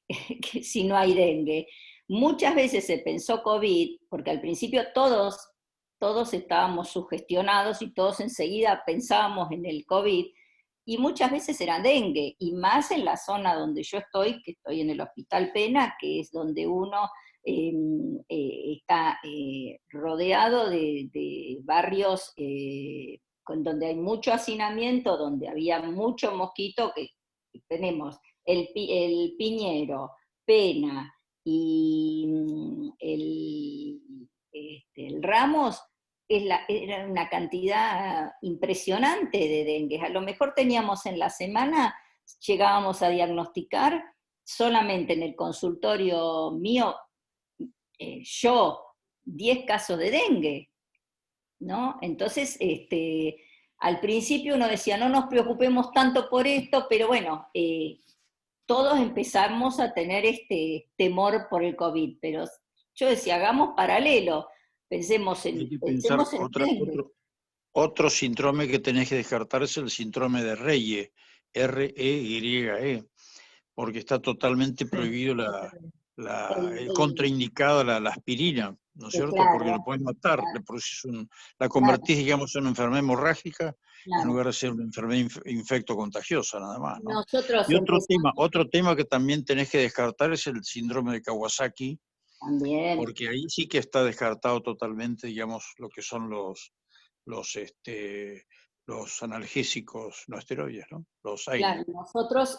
no hay dengue? Muchas veces se pensó COVID, porque al principio todos estábamos sugestionados y todos enseguida pensábamos en el COVID, y muchas veces era dengue, y más en la zona donde yo estoy, que estoy en el Hospital Pena, que es donde uno está rodeado de barrios donde hay mucho hacinamiento, donde había mucho mosquito, que tenemos el Piñero, Pena y el Ramos. Era una cantidad impresionante de dengue. A lo mejor teníamos en la semana, llegábamos a diagnosticar solamente en el consultorio mío, yo, 10 casos de dengue, ¿no? Entonces, al principio uno decía, no nos preocupemos tanto por esto, pero bueno, todos empezamos a tener este temor por el COVID, pero yo decía, hagamos paralelo, pensemos en Hay que pensar el dengue. otro síndrome que tenés que descartar es el síndrome de Reye, R-E-Y-E, porque está totalmente prohibido El- contraindicada la aspirina, ¿no es cierto? claro, Porque lo puedes matar, claro, la claro, convertís, digamos, en una enfermedad hemorrágica en claro. lugar de ser una enfermedad infecto-contagiosa, nada más, ¿no? Nosotros Y empezamos otro tema que también tenés que descartar es el síndrome de Kawasaki, también. porque ahí sí que está descartado totalmente, digamos, lo que son los analgésicos no esteroides, ¿no? Los AINE. Claro, nosotros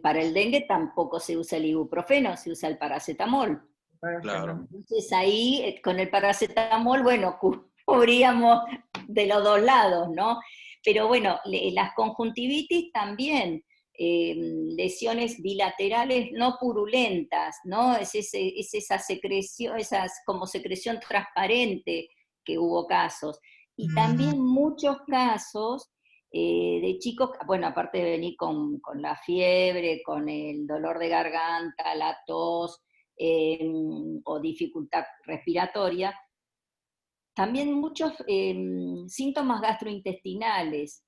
para el dengue tampoco se usa el ibuprofeno, se usa el paracetamol. Claro. Entonces ahí con el paracetamol, bueno, cubríamos de los dos lados, ¿no? Pero bueno, las conjuntivitis también, lesiones bilaterales no purulentas, ¿no? Es esa secreción, como secreción transparente que hubo casos. Y también muchos casos de chicos, bueno, aparte de venir con la fiebre, con el dolor de garganta, la tos o dificultad respiratoria, también muchos síntomas gastrointestinales,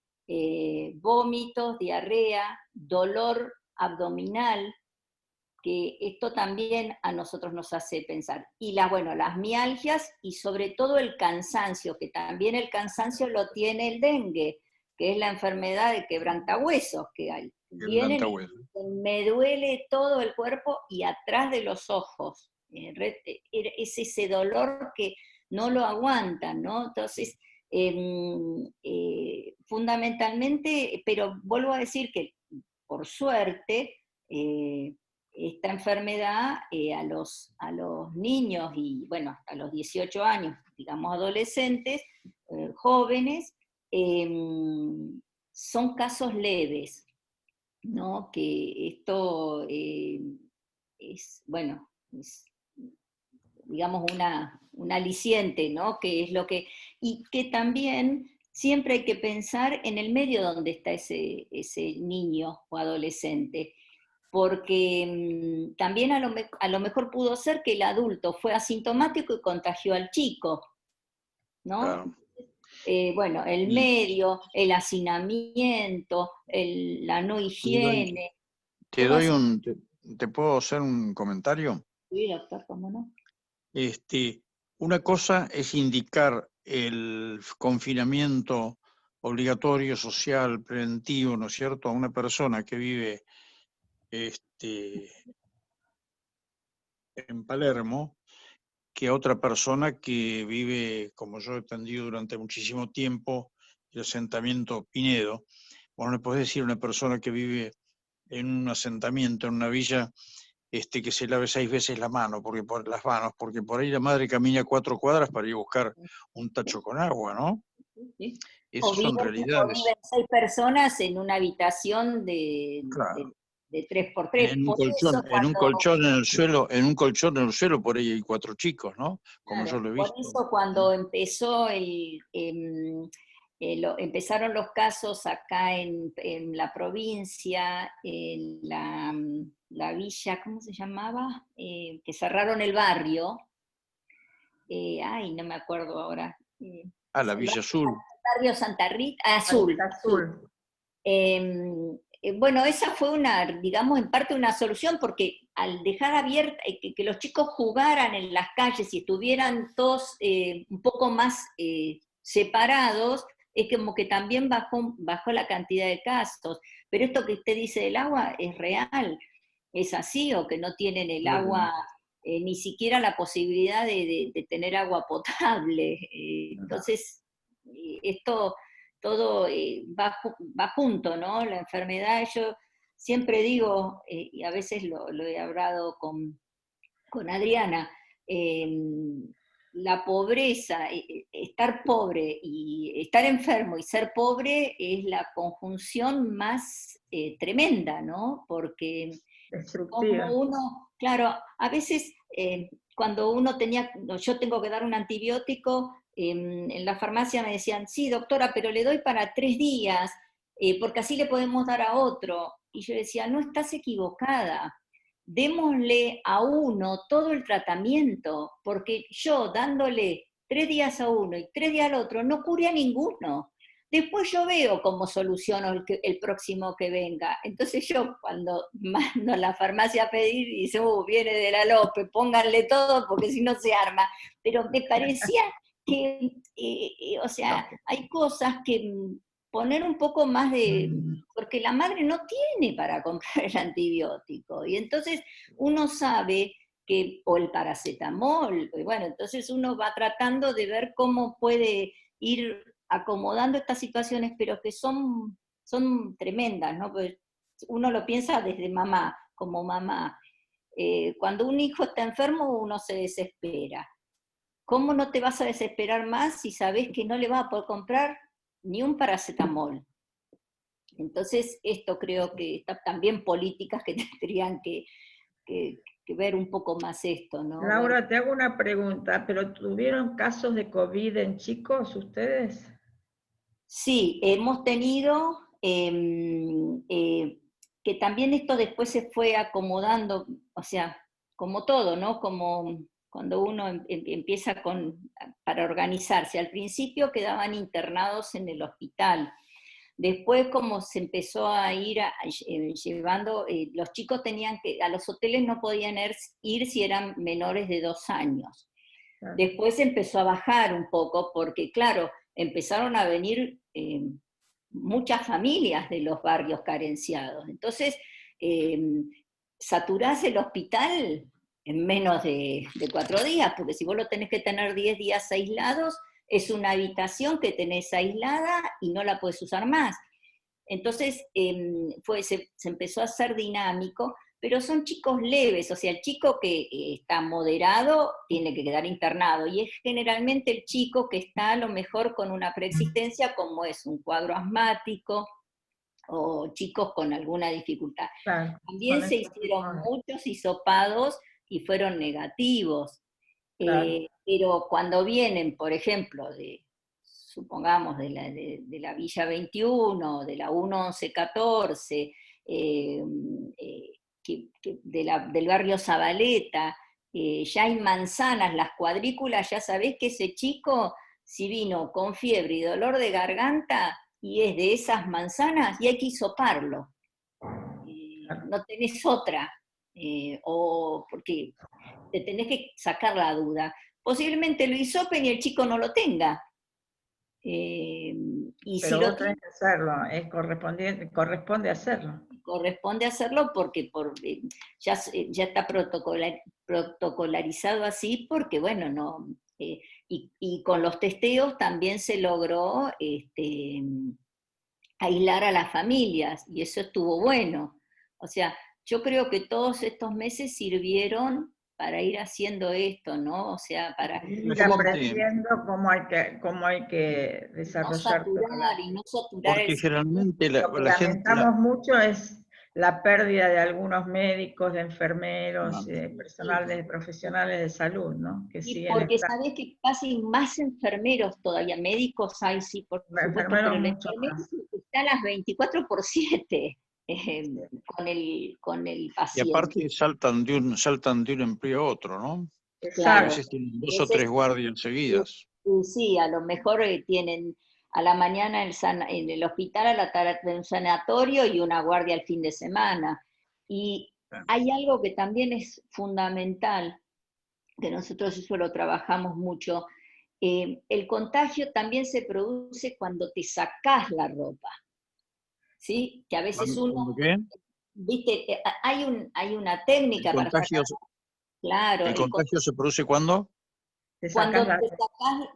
vómitos, diarrea, dolor abdominal, que esto también a nosotros nos hace pensar. Y las mialgias y sobre todo el cansancio, que también el cansancio lo tiene el dengue, que es la enfermedad de quebrantahuesos que hay. Vienen, me duele todo el cuerpo y atrás de los ojos. Es ese dolor que no lo aguantan, ¿no? Entonces, fundamentalmente, pero vuelvo a decir que por suerte, esta enfermedad a los niños y, bueno, hasta los 18 años, digamos adolescentes, jóvenes, son casos leves, ¿no? Que esto es, bueno, es, digamos, un aliciente, ¿no? Que es lo que, y que también siempre hay que pensar en el medio donde está ese niño o adolescente, porque también a lo mejor pudo ser que el adulto fue asintomático y contagió al chico, ¿no? Claro. Bueno, el medio, el hacinamiento, la no higiene. ¿Te puedo hacer un comentario? Sí, doctor, ¿cómo no? Una cosa es indicar el confinamiento obligatorio, social, preventivo, ¿no es cierto?, a una persona que vive en Palermo, que a otra persona que vive, como yo he atendido durante muchísimo tiempo, el asentamiento Pinedo. Bueno, le podés decir a una persona que vive en un asentamiento, en una villa, que se lave 6 veces las manos, porque por ahí la madre camina 4 cuadras para ir a buscar un tacho con agua, ¿no? Sí. Esas son realidades. O viven 6 personas en una habitación de Claro. de 3x3. En un colchón en el suelo, por ahí hay 4 chicos, ¿no? Como Claro, yo lo he por visto. eso cuando empezó empezaron los casos acá en la provincia, en la villa, ¿cómo se llamaba? Que cerraron el barrio. Ay, no me acuerdo ahora. La Villa Azul. Barrio Santa Rita, Azul. Azul. Bueno, esa fue digamos, en parte una solución, porque al dejar abierta, que los chicos jugaran en las calles y estuvieran todos un poco más separados, es como que también bajó la cantidad de casos. Pero esto que usted dice del agua es real, es así, o que no tienen el agua, ni siquiera la posibilidad de tener agua potable. Entonces, esto todo va junto, ¿no? La enfermedad, yo siempre digo, y a veces lo he hablado con Adriana, la pobreza, estar pobre y estar enfermo y ser pobre es la conjunción más tremenda, ¿no? Porque Destructiva. como uno, claro, a veces cuando yo tengo que dar un antibiótico, en la farmacia me decían, sí, doctora, pero le doy para 3 días, porque así le podemos dar a otro. Y yo decía, no, estás equivocada. Démosle a uno todo el tratamiento, porque yo dándole 3 días a uno y 3 días al otro, no curé a ninguno. Después yo veo cómo soluciono el próximo que venga. Entonces yo cuando mando a la farmacia a pedir, dice, viene de la López, pónganle todo porque si no se arma. Pero me parecía que, o sea, hay cosas que poner un poco más de, porque la madre no tiene para comprar el antibiótico, y entonces uno sabe que, o el paracetamol, y bueno, entonces uno va tratando de ver cómo puede ir acomodando estas situaciones, pero que son tremendas, ¿no? Pues uno lo piensa desde mamá, como mamá. Cuando un hijo está enfermo, uno se desespera. ¿Cómo no te vas a desesperar más si sabes que no le vas a poder comprar ni un paracetamol? Entonces, esto creo que está también políticas que tendrían que ver un poco más esto, ¿no? Laura, te hago una pregunta, ¿pero tuvieron casos de COVID en chicos ustedes? Sí, hemos tenido, que también esto después se fue acomodando, o sea, como todo, ¿no? Como cuando uno empieza para organizarse. Al principio quedaban internados en el hospital. Después, como se empezó a ir llevando, los chicos tenían a los hoteles no podían ir si eran menores de 2 años. Claro. Después empezó a bajar un poco, porque claro, empezaron a venir muchas familias de los barrios carenciados. Entonces, saturás el hospital en menos de 4 días, porque si vos lo tenés que tener 10 días aislados, es una habitación que tenés aislada y no la podés usar más. Entonces se empezó a hacer dinámico, pero son chicos leves, o sea, el chico que está moderado tiene que quedar internado, y es generalmente el chico que está a lo mejor con una preexistencia, como es un cuadro asmático, o chicos con alguna dificultad. Claro, También se hicieron muchos hisopados y fueron negativos. Claro. Pero cuando vienen, por ejemplo, supongamos, de la Villa 21, de la 1114, del barrio Zabaleta, ya hay manzanas, las cuadrículas, ya sabés que ese chico, si vino con fiebre y dolor de garganta, y es de esas manzanas, y hay que hisoparlo. No tenés otra, o porque te tenés que sacar la duda. Posiblemente lo hisopen y el chico no lo tenga. Y pero si vos tenés que hacerlo, corresponde hacerlo. Corresponde hacerlo porque ya está protocolarizado así, porque bueno, no, y con los testeos también se logró aislar a las familias, y eso estuvo bueno. O sea, yo creo que todos estos meses sirvieron para ir haciendo esto, ¿no? O sea, para ir aprendiendo cómo hay que desarrollar. No saturar y no saturar. Porque generalmente lo que lamentamos mucho es la pérdida de algunos médicos, de enfermeros, personal profesionales de salud, ¿no? Que y porque sabés que casi más enfermeros todavía, médicos hay, sí, por supuesto, pero el enfermero está a las 24/7 con el paciente. Y aparte saltan de un empleo a otro, ¿no? Claro. A veces tienen 2 o 3 guardias seguidas. Sí, a lo mejor tienen a la mañana en el hospital, a la tarde en un sanatorio, y una guardia al fin de semana. Y hay algo que también es fundamental, que nosotros eso lo trabajamos mucho. El contagio también se produce cuando te sacás la ropa, ¿sí? Que a veces uno, ¿Qué? viste, hay una técnica para sacar. Claro. ¿El contagio se produce cuándo?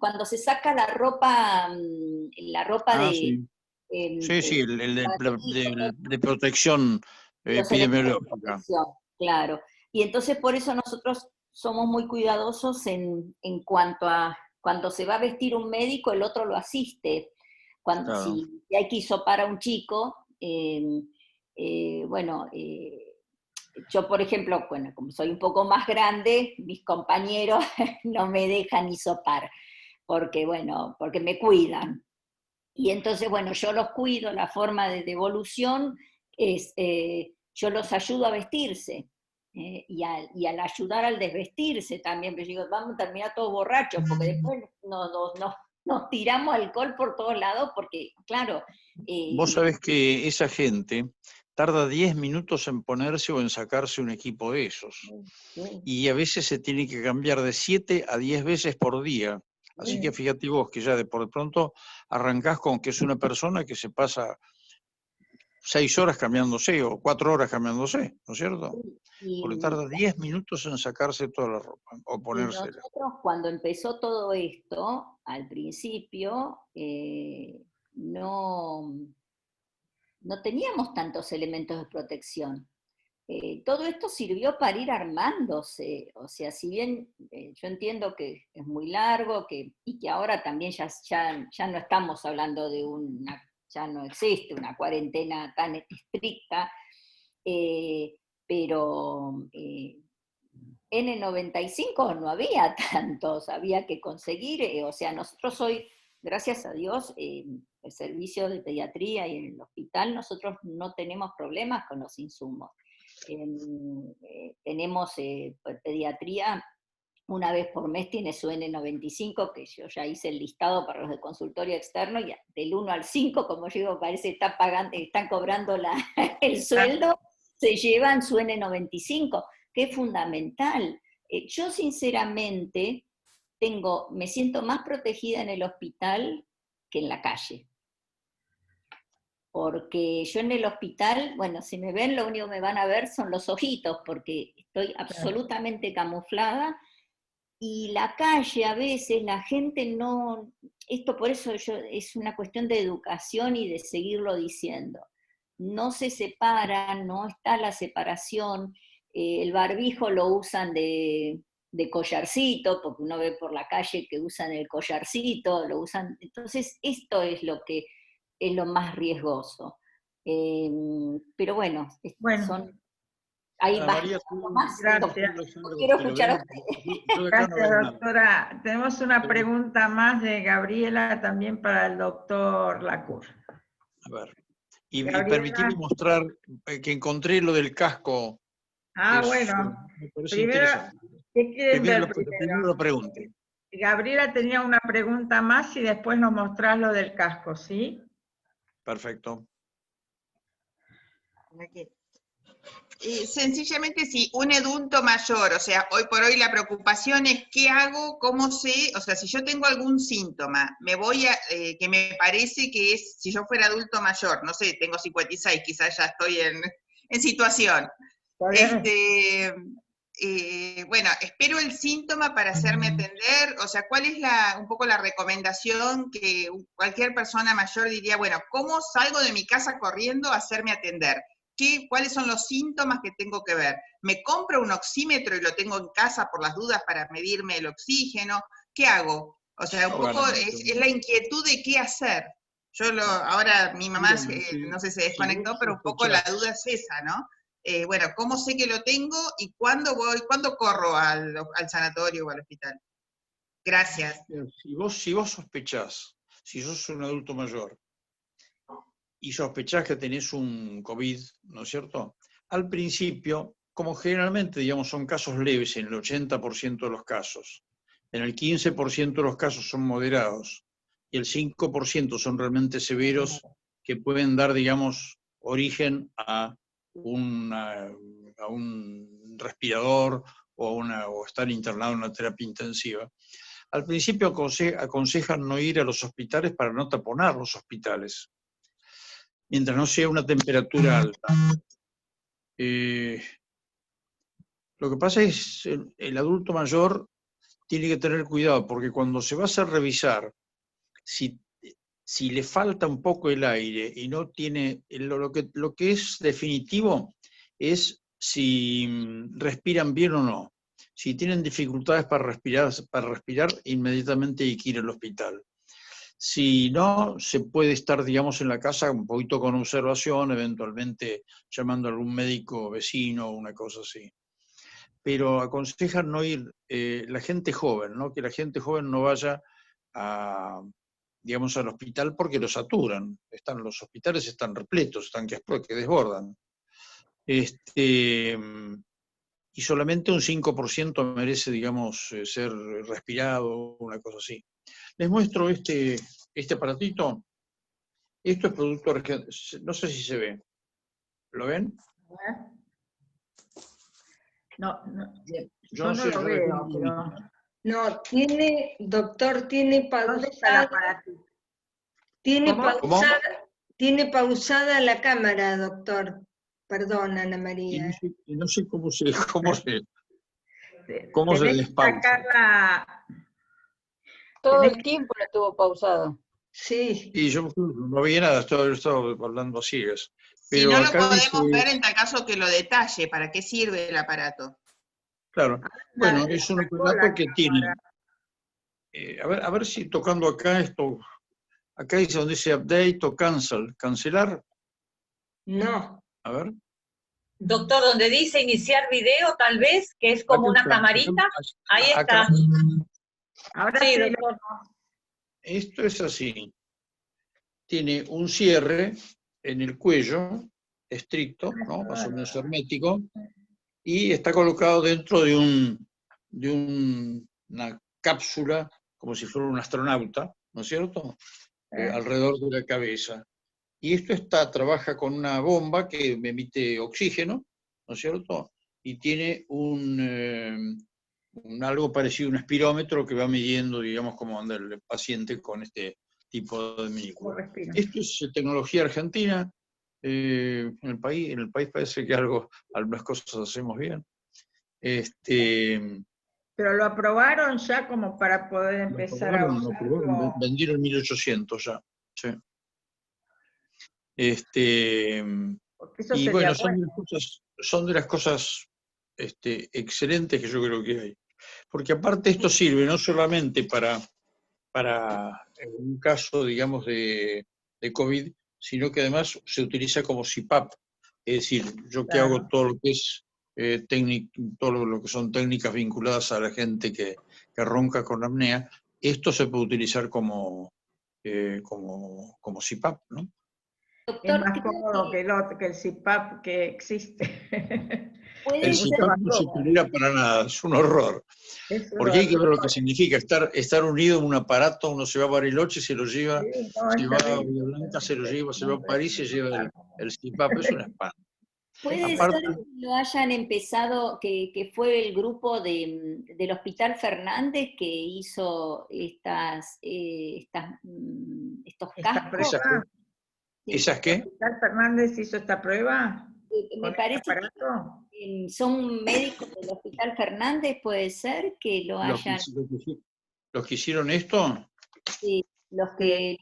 Cuando se saca la ropa de... Sí, de protección epidemiológica. Claro. Y entonces por eso nosotros somos muy cuidadosos en cuanto a cuando se va a vestir un médico, el otro lo asiste. Si hay que hisopar a un chico, yo, por ejemplo, como soy un poco más grande, mis compañeros no me dejan hisopar, porque me cuidan. Y entonces, yo los cuido, la forma de devolución yo los ayudo a vestirse. Y al ayudar al desvestirse también, pero digo, vamos a terminar todos borrachos, porque después nos tiramos alcohol por todos lados, porque, claro... Vos sabés que esa gente tarda 10 minutos en ponerse o en sacarse un equipo de esos. Sí. Y a veces se tiene que cambiar de 7 a 10 veces por día. Así que fíjate vos que ya de pronto arrancás con que es una persona que se pasa 6 horas cambiándose o 4 horas cambiándose, ¿no es cierto? Porque tarda 10 minutos en sacarse toda la ropa o ponérsela. Y nosotros cuando empezó todo esto, al principio, no teníamos tantos elementos de protección. Todo esto sirvió para ir armándose, o sea, si bien yo entiendo que es muy largo y que ahora también ya no estamos hablando de ya no existe una cuarentena tan estricta, pero N95 no había tantos, había que conseguir, o sea, nosotros hoy, gracias a Dios, el servicio de pediatría y en el hospital, nosotros no tenemos problemas con los insumos. Tenemos pediatría, una vez por mes tiene su N95, que yo ya hice el listado para los de consultorio externo, y del 1 al 5, como yo digo, parece que están cobrando el sueldo, se llevan su N95, que es fundamental. Yo sinceramente me siento más protegida en el hospital que en la calle. Porque yo en el hospital, bueno, si me ven, lo único que me van a ver son los ojitos, porque estoy absolutamente camuflada, y la calle a veces la gente no, esto por eso es una cuestión de educación y de seguirlo diciendo. No se separan, no está la separación, el barbijo lo usan de collarcito, porque uno ve por la calle que usan el collarcito, lo usan, entonces esto es lo que es lo más riesgoso. Pero bueno, son... Ahí va. Gracias. Quiero escuchar a ustedes. Gracias, doctora. Tenemos una pregunta más de Gabriela también para el doctor Lacour. A ver. Y permitime mostrar que encontré lo del casco. Bueno. Me parece Primero, interesante. ¿qué quieren ver Primero lo pregunte. Gabriela tenía una pregunta más y después nos mostrás lo del casco, ¿sí? Perfecto. Sencillamente, si un adulto mayor, o sea, hoy por hoy la preocupación es qué hago, cómo sé, o sea, si yo tengo algún síntoma, que me parece que es, si yo fuera adulto mayor, no sé, tengo 56, quizás ya estoy en situación. Bueno, espero el síntoma para hacerme atender, o sea, ¿cuál es un poco la recomendación que cualquier persona mayor diría, bueno, ¿cómo salgo de mi casa corriendo a hacerme atender? ¿Cuáles son los síntomas que tengo que ver? ¿Me compro un oxímetro y lo tengo en casa por las dudas para medirme el oxígeno? ¿Qué hago? O sea, un poco es la inquietud de qué hacer. Ahora mi mamá, no sé, se desconectó, pero un poco la duda es esa, ¿no? Bueno, ¿cómo sé que lo tengo y cuándo corro al sanatorio o al hospital? Gracias. Si vos sospechás, si sos un adulto mayor, y sospechás que tenés un COVID, ¿no es cierto? Al principio, como generalmente, digamos, son casos leves en el 80% de los casos, en el 15% de los casos son moderados, y el 5% son realmente severos, que pueden dar, digamos, origen a un respirador o estar internado en una terapia intensiva. Al principio aconsejan no ir a los hospitales para no taponar los hospitales, mientras no sea una temperatura alta. Lo que pasa es el adulto mayor tiene que tener cuidado, porque cuando se va a hacer revisar, si le falta un poco el aire y no tiene, lo que es definitivo es si respiran bien o no. Si tienen dificultades para respirar, inmediatamente hay que ir al hospital. Si no, se puede estar, digamos, en la casa un poquito con observación, eventualmente llamando a algún médico vecino o una cosa así. Pero aconsejan no ir, la gente joven, ¿no? Que la gente joven no vaya a digamos, al hospital porque lo saturan. Los hospitales están repletos, están que desbordan. Y solamente un 5% merece, digamos, ser respirado, una cosa así. Les muestro este aparatito. Esto es producto argentino, no sé si se ve. ¿Lo ven? No, Yo no sé, lo yo veo, lo pero... No, doctor, tiene ¿Dónde está el pausada, aparatito? ¿Cómo? tiene pausada la cámara, doctor. Perdón, Ana Y María. no sé cómo se Tenés que despausa. sacarla... Todo el tiempo la tuvo pausado. Sí. Y yo no veía nada, estaba hablando así. Si Pero no lo acá podemos dice, ver, en tal caso que lo detalle, ¿para qué sirve el aparato? claro, bueno, es un aparato que tiene, cámara. a ver si tocando acá acá dice donde dice update o cancel, cancelar, No. a ver. Doctor, donde dice iniciar video, tal vez, que es como Acá una está, camarita. Ahí acá. está. Ahora Sí, sí, doctor. Esto es así. Tiene un cierre en el cuello, estricto, ¿no? Más o menos hermético, y está colocado dentro de una cápsula, como si fuera un astronauta, ¿no es cierto? Alrededor de la cabeza. Y esto trabaja con una bomba que emite oxígeno, ¿no es cierto? Y tiene algo parecido a un espirómetro que va midiendo, digamos, cómo anda el paciente con este tipo de vehículo. Esto es tecnología argentina. En el país parece que algunas cosas hacemos bien. Pero lo aprobaron ya como para poder empezar a Lo aprobaron, usarlo. vendieron 1800 ya. Sí. Porque eso Y sería bueno, son de las cosas excelentes que yo creo que hay. Porque aparte esto sirve no solamente para un caso, digamos, de COVID, sino que además se utiliza como CPAP. Es decir, yo que hago todo lo que es todo lo que son técnicas vinculadas a la gente que ronca con apnea, esto se puede utilizar como CPAP, ¿no? Es más cómodo que el CPAP que existe. El CPAP no se tolera para nada, es un horror. Porque hay que ver lo que significa estar unido en un aparato. Uno se va a Bariloche, se lo lleva, se va a Bahía Blanca, se lo lleva, se va a París, se lleva el CPAP, es un espanto. Puede ser que lo hayan empezado, que fue el grupo del Hospital Fernández que hizo estos cascos. ¿Esas qué? ¿El Hospital Fernández hizo esta prueba? Me parece que son médicos del Hospital Fernández, puede ser que lo hayan... ¿Los que hicieron esto? Sí, los que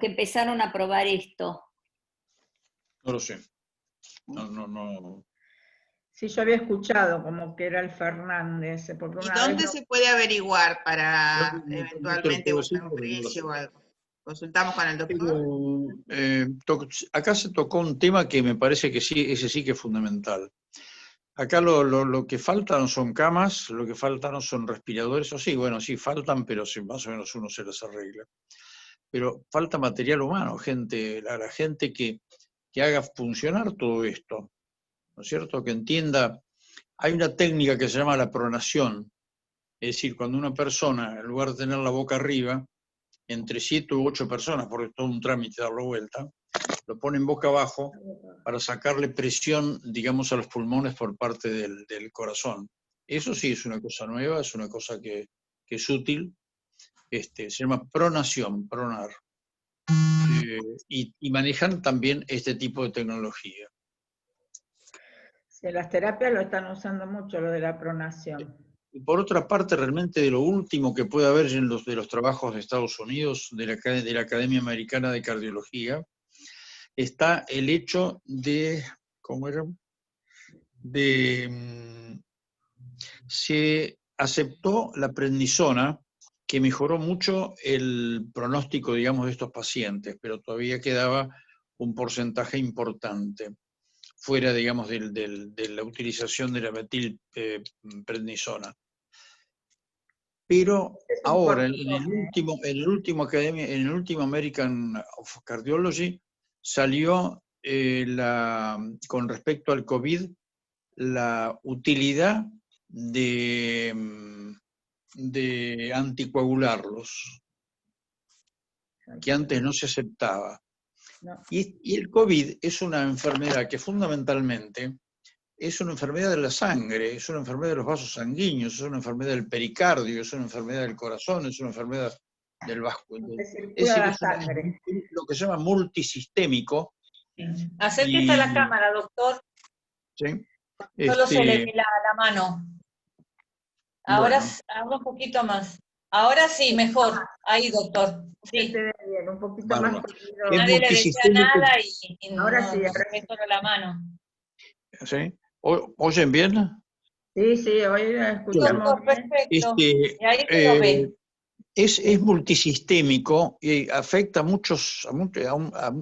empezaron a probar esto. No lo sé. No. Sí, yo había escuchado como que era el Fernández. ¿Y dónde se puede averiguar para eventualmente buscar un precio o algo? Consultamos con el doctor. Acá se tocó un tema que me parece que sí, ese sí que es fundamental. Acá lo que faltan son camas, lo que faltan son respiradores, o sí, bueno, sí, faltan, pero sí, más o menos uno se las arregla. Pero falta material humano, la gente que haga funcionar todo esto, ¿no es cierto? Que entienda. Hay una técnica que se llama la pronación, es decir, cuando una persona, en lugar de tener la boca arriba, entre 7 u 8 personas, porque es todo un trámite darlo vuelta, lo ponen boca abajo para sacarle presión, digamos, a los pulmones por parte del corazón. Eso sí es una cosa nueva, es una cosa que es útil, se llama pronación, pronar. Y manejan también este tipo de tecnología. Sí, las terapias lo están usando mucho, lo de la pronación. Y por otra parte, realmente de lo último que puede haber en de los trabajos de Estados Unidos, de la Academia Americana de Cardiología, está el hecho de, ¿cómo era? Se aceptó la prednisona, que mejoró mucho el pronóstico, digamos, de estos pacientes, pero todavía quedaba un porcentaje importante fuera, digamos, de la utilización de la metilprednisona. Pero Es un ahora, cortón, en el último American of Cardiology, salió con respecto al COVID la utilidad de anticoagularlos, que antes no se aceptaba. No. Y el COVID es una enfermedad que fundamentalmente es una enfermedad de la sangre, es una enfermedad de los vasos sanguíneos, es una enfermedad del pericardio, es una enfermedad del corazón, es una enfermedad del vasco. Que Es circula decir, la es sangre. lo que se llama multisistémico. Acérquese a la Y, cámara, doctor. ¿sí? Solo se le ve la mano. Ahora, Bueno, ahora un poquito más. Ahora sí, mejor. Ahí, doctor. Se te Sí. ve bien, un poquito más bárbaro. corrido. Es Nadie le decía multisistémico. nada y Ahora no, sí, no ahora se ve sí. solo la mano. ¿Sí? ¿Oyen bien? Sí, sí, hoy la escuchamos Doctor, bien. perfecto. Y ahí se lo ve. Es multisistémico y afecta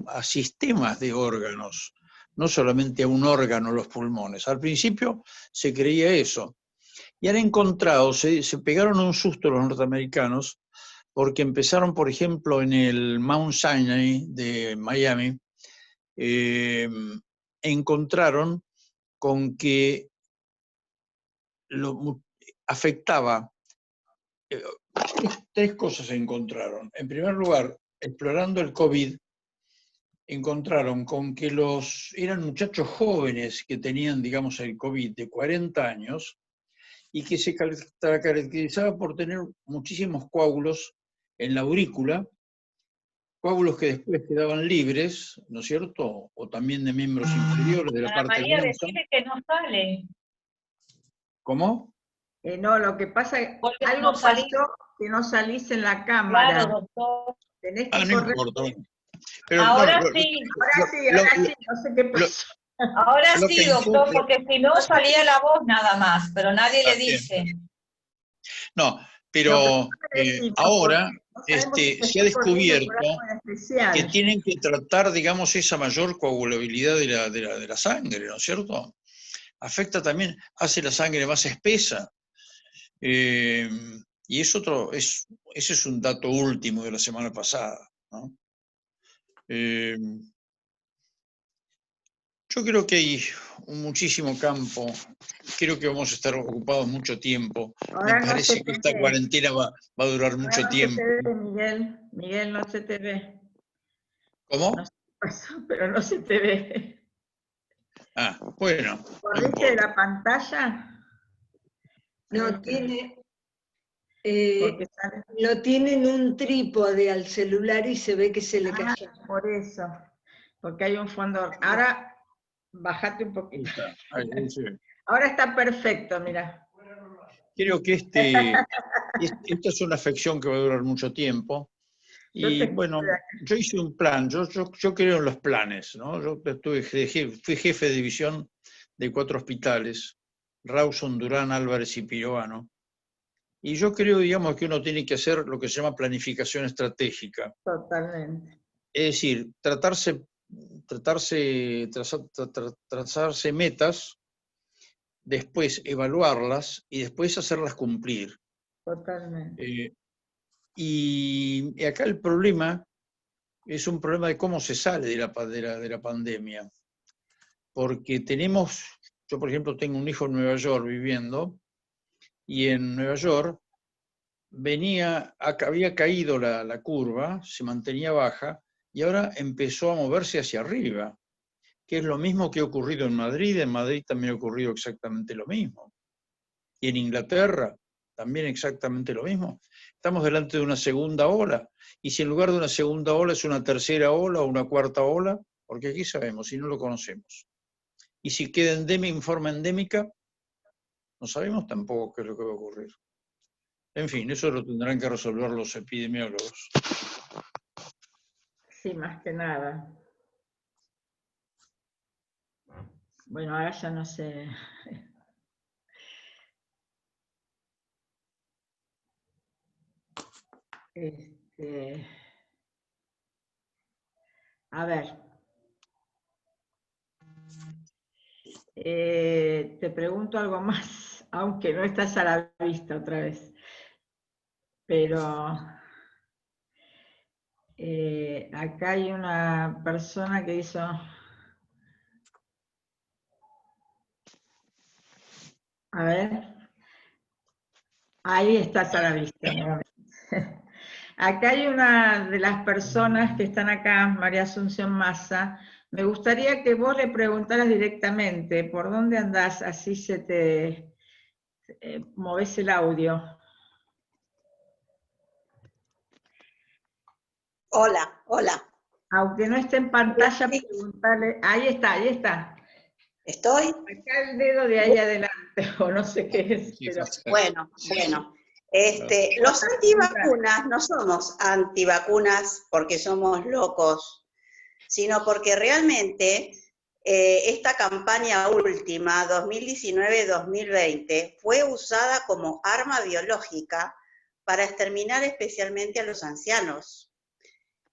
a sistemas de órganos, no solamente a un órgano, los pulmones. Al principio se creía eso. Y han encontrado, se pegaron un susto los norteamericanos, porque empezaron, por ejemplo, en el Mount Sinai de Miami, encontraron con que afectaba. Tres cosas se encontraron. En primer lugar, explorando el COVID, encontraron con que eran muchachos jóvenes que tenían, digamos, el COVID de 40 años y que se caracterizaba por tener muchísimos coágulos en la aurícula, coágulos que después quedaban libres, ¿no es cierto? O también de miembros inferiores, de la Ana parte María, venosa. decide que no sale. ¿Cómo? No, lo que pasa es que Porque algo no salí. pasó que no salís en la cámara. Claro, doctor. Tenés Ah, que no correr. importa. Pero no, Ahora sí. Ahora sí, no sé qué pasó. Ahora lo que sí, doctor, importa. porque si no salía la voz nada más, pero nadie le Está bien. dice. No, No, pero pero decimos, ahora porque no sabemos si se se ha está corriendo por descubierto algo en que especial. tienen que tratar, digamos, esa mayor coagulabilidad de la sangre, ¿no es cierto? Afecta también, hace la sangre más espesa. Y ese es un dato último de la semana pasada, ¿no? Yo creo que hay muchísimo campo, creo que vamos a estar ocupados mucho tiempo. Me Ahora no se parece que te esta ve. cuarentena va a durar Ahora mucho no se te tiempo. ve, Miguel. Miguel, no se te ve. No ¿Cómo? sé qué pasó, pero no se te ve. Ah, bueno, no ¿Corriste de importa. la pantalla? No tiene, Porque sale. lo tienen un trípode al celular y se ve que se le cayó. Por eso. Porque hay un fondo. Ahora, bájate un Ahí poquito. está, ahí se ve. Ahora está perfecto, mira. Creo que esta es una afección que va a durar mucho tiempo. Yo te Y bueno, yo hice un plan, yo creo en los planes, ¿no? Fui jefe de división de 4 hospitales, Rawson, Durán, Álvarez y Piroano. Y yo creo, digamos, que uno tiene que hacer lo que se llama planificación estratégica. totalmente. Es decir, trazarse metas, después evaluarlas y después hacerlas cumplir. Totalmente. Y acá el problema es un problema de cómo se sale de la pandemia. Porque yo por ejemplo tengo un hijo en Nueva York viviendo, y en Nueva York había caído la curva, se mantenía baja, y ahora empezó a moverse hacia arriba, que es lo mismo que ha ocurrido en Madrid también ha ocurrido exactamente lo mismo, y en Inglaterra también exactamente lo mismo. Estamos delante de una segunda ola, y si en lugar de una segunda ola es una tercera ola o una cuarta ola, porque aquí sabemos, si no lo conocemos. Y si queda en forma endémica, no sabemos tampoco qué es lo que va a ocurrir. En fin, eso lo tendrán que resolver los epidemiólogos. Sí, más que nada. Bueno, ahora ya no sé. A ver. Te pregunto algo más, aunque no estás a la vista otra vez. pero acá hay una persona que hizo... A ver. Ahí estás a la vista nuevamente. Acá hay una de las personas que están acá, María Asunción Massa. Me gustaría que vos le preguntaras directamente por dónde andás, así se te movés el audio. Hola, hola. Aunque no esté en pantalla, Sí. preguntale. Ahí está, ahí está. ¿Estoy? Acá el dedo de ahí adelante, o no sé qué es, pero... Bueno. Los antivacunas no somos antivacunas porque somos locos, sino porque realmente esta campaña última, 2019-2020, fue usada como arma biológica para exterminar especialmente a los ancianos.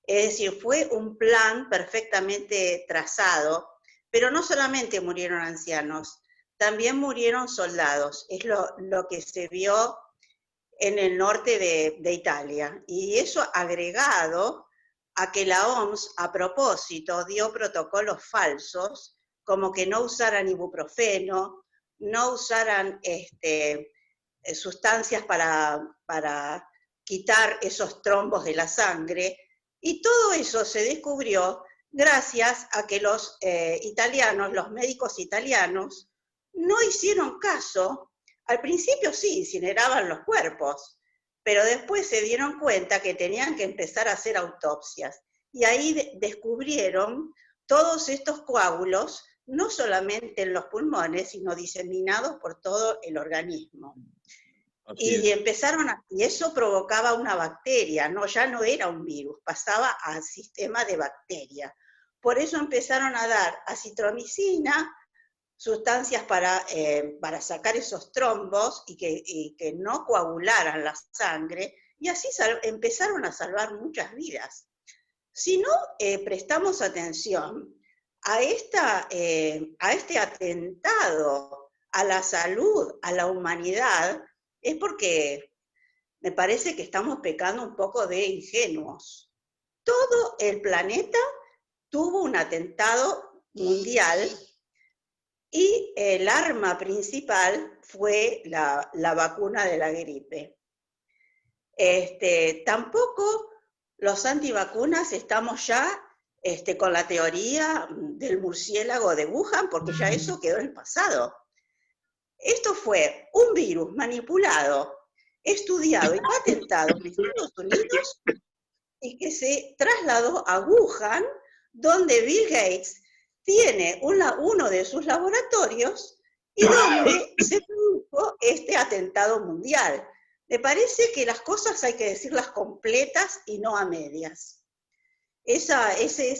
Es decir, fue un plan perfectamente trazado, pero no solamente murieron ancianos, también murieron soldados. Es lo que se vio en el norte de Italia. Y eso agregado a que la OMS, a propósito, dio protocolos falsos, como que no usaran ibuprofeno, no usaran sustancias para quitar esos trombos de la sangre, y todo eso se descubrió gracias a que los italianos, los médicos italianos, no hicieron caso. Al principio sí, incineraban los cuerpos, pero después se dieron cuenta que tenían que empezar a hacer autopsias. Y ahí descubrieron todos estos coágulos, no solamente en los pulmones, sino diseminados por todo el organismo. Y eso provocaba una bacteria, ya no era un virus, pasaba al sistema de bacteria. Por eso empezaron a dar acitromicina, sustancias para sacar esos trombos y que no coagularan la sangre, y así empezaron a salvar muchas vidas. Si no prestamos atención a este atentado a la salud, a la humanidad, es porque me parece que estamos pecando un poco de ingenuos. Todo el planeta tuvo un atentado mundial y el arma principal fue la vacuna de la gripe. Tampoco los antivacunas estamos ya con la teoría del murciélago de Wuhan, porque ya eso quedó en el pasado. Esto fue un virus manipulado, estudiado y patentado en Estados Unidos y que se trasladó a Wuhan, donde Bill Gates tiene uno de sus laboratorios y donde se produjo este atentado mundial. Me parece que las cosas hay que decirlas completas y no a medias. Ese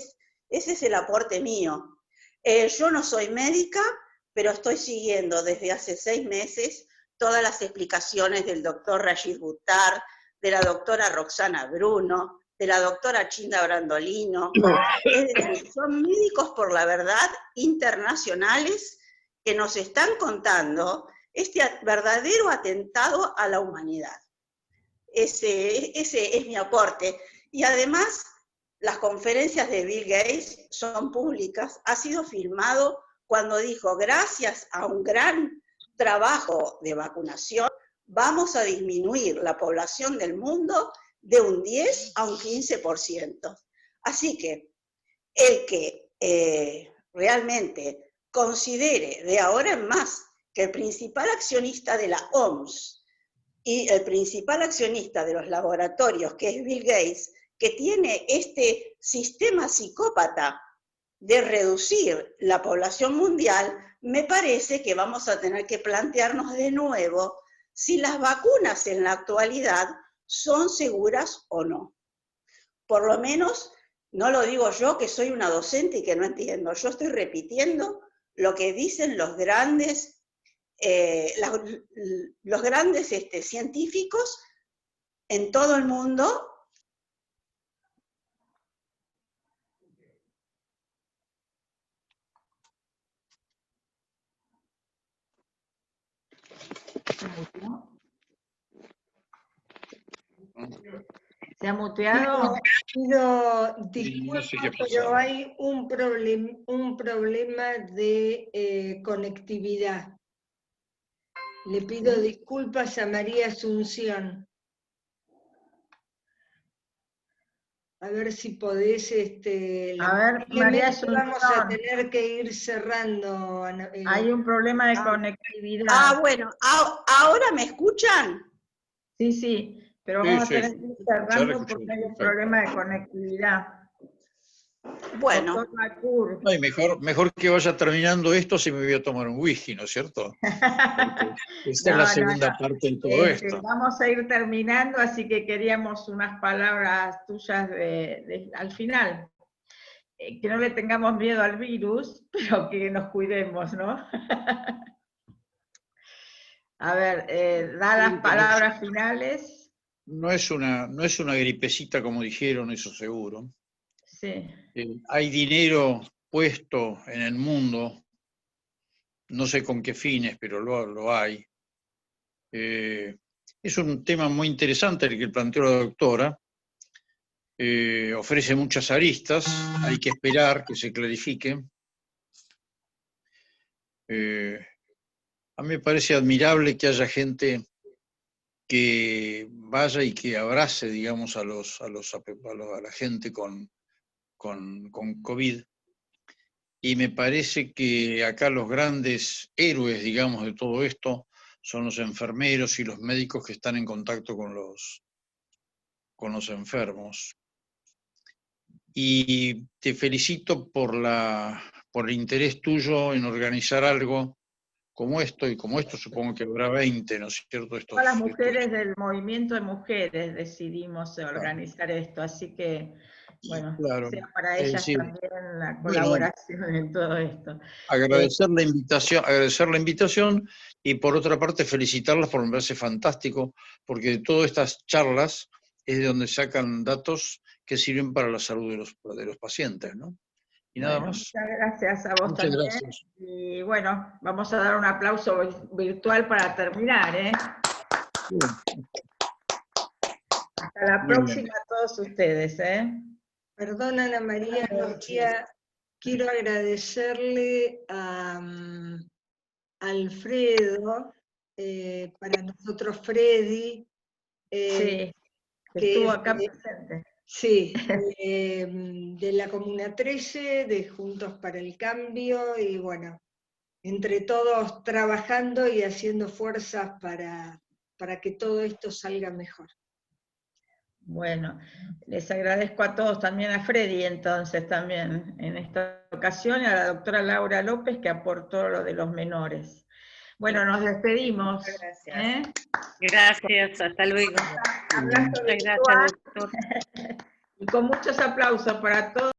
es el aporte mío. Yo no soy médica, pero estoy siguiendo desde hace 6 meses todas las explicaciones del doctor Rashid Buttar, de la doctora Roxana Bruno, de la doctora Chinda Brandolino. Es decir, son médicos por la verdad internacionales que nos están contando este verdadero atentado a la humanidad. Ese es mi aporte. Y además, las conferencias de Bill Gates son públicas, ha sido filmado cuando dijo, gracias a un gran trabajo de vacunación, vamos a disminuir la población del mundo de un 10 a un 15%. Así que el que realmente considere de ahora en más que el principal accionista de la OMS y el principal accionista de los laboratorios, que es Bill Gates, que tiene este sistema psicópata de reducir la población mundial, me parece que vamos a tener que plantearnos de nuevo si las vacunas en la actualidad son seguras o no. Por lo menos, no lo digo yo que soy una docente y que no entiendo, yo estoy repitiendo lo que dicen los grandes científicos en todo el mundo. ¿Se ha muteado? Pido no disculpas, sé qué pero pasaba. hay un problema de conectividad. Le pido disculpas a María Asunción. A ver si podés, A ver, María lamentablemente vamos a Asunción, tener que ir cerrando. hay un problema de Ah. conectividad. Bueno, ¿ahora me escuchan? Sí, sí, pero Sí, vamos a sí, tener que ir ya la cerrando escuché, porque hay un perfecto. problema de conectividad. Bueno, Doctor Macur. Ay, mejor que vaya terminando esto si me voy a tomar un whisky, ¿no es cierto? Porque esta es la segunda parte de todo esto. Vamos a ir terminando, así que queríamos unas palabras tuyas al final. Que no le tengamos miedo al virus, pero que nos cuidemos, ¿no? A ver, da las palabras finales. No es una gripecita como dijeron, eso seguro. Sí. Hay dinero puesto en el mundo, no sé con qué fines, pero lo hay. Es un tema muy interesante el que planteó la doctora. Ofrece muchas aristas, hay que esperar que se clarifique. A mí me parece admirable que haya gente que vaya y que abrace, digamos, a la gente con COVID. Y me parece que acá los grandes héroes, digamos, de todo esto son los enfermeros y los médicos que están en contacto con los enfermos. Y te felicito por el interés tuyo en organizar algo como esto, y como esto supongo que habrá 20, ¿no es cierto? Todas las mujeres del movimiento de mujeres decidimos organizar esto, así que, bueno, claro, sea para ellas sí. también la Bueno, colaboración en todo esto. agradecer la invitación y por otra parte felicitarlas porque me parece fantástico, porque de todas estas charlas es de donde sacan datos que sirven para la salud de los pacientes, ¿no? Y nada más. Muchas gracias a vos Muchas también. gracias. Y bueno, vamos a dar un aplauso virtual para terminar, ¿eh? Hasta la Muy próxima bien. a todos ustedes, ¿eh? Perdón, Ana María, quiero agradecerle a Alfredo, para nosotros Freddy, Sí, que que estuvo es acá presente. sí, de la Comuna 13, de Juntos para el Cambio, y bueno, entre todos trabajando y haciendo fuerzas para que todo esto salga mejor. Bueno, les agradezco a todos, también a Freddy entonces también en esta ocasión, y a la doctora Laura López que aportó lo de los menores. Bueno, nos despedimos. Muchas gracias. Gracias, hasta luego. Abrazo Muchas gracias, virtual doctor. y con muchos aplausos para todos.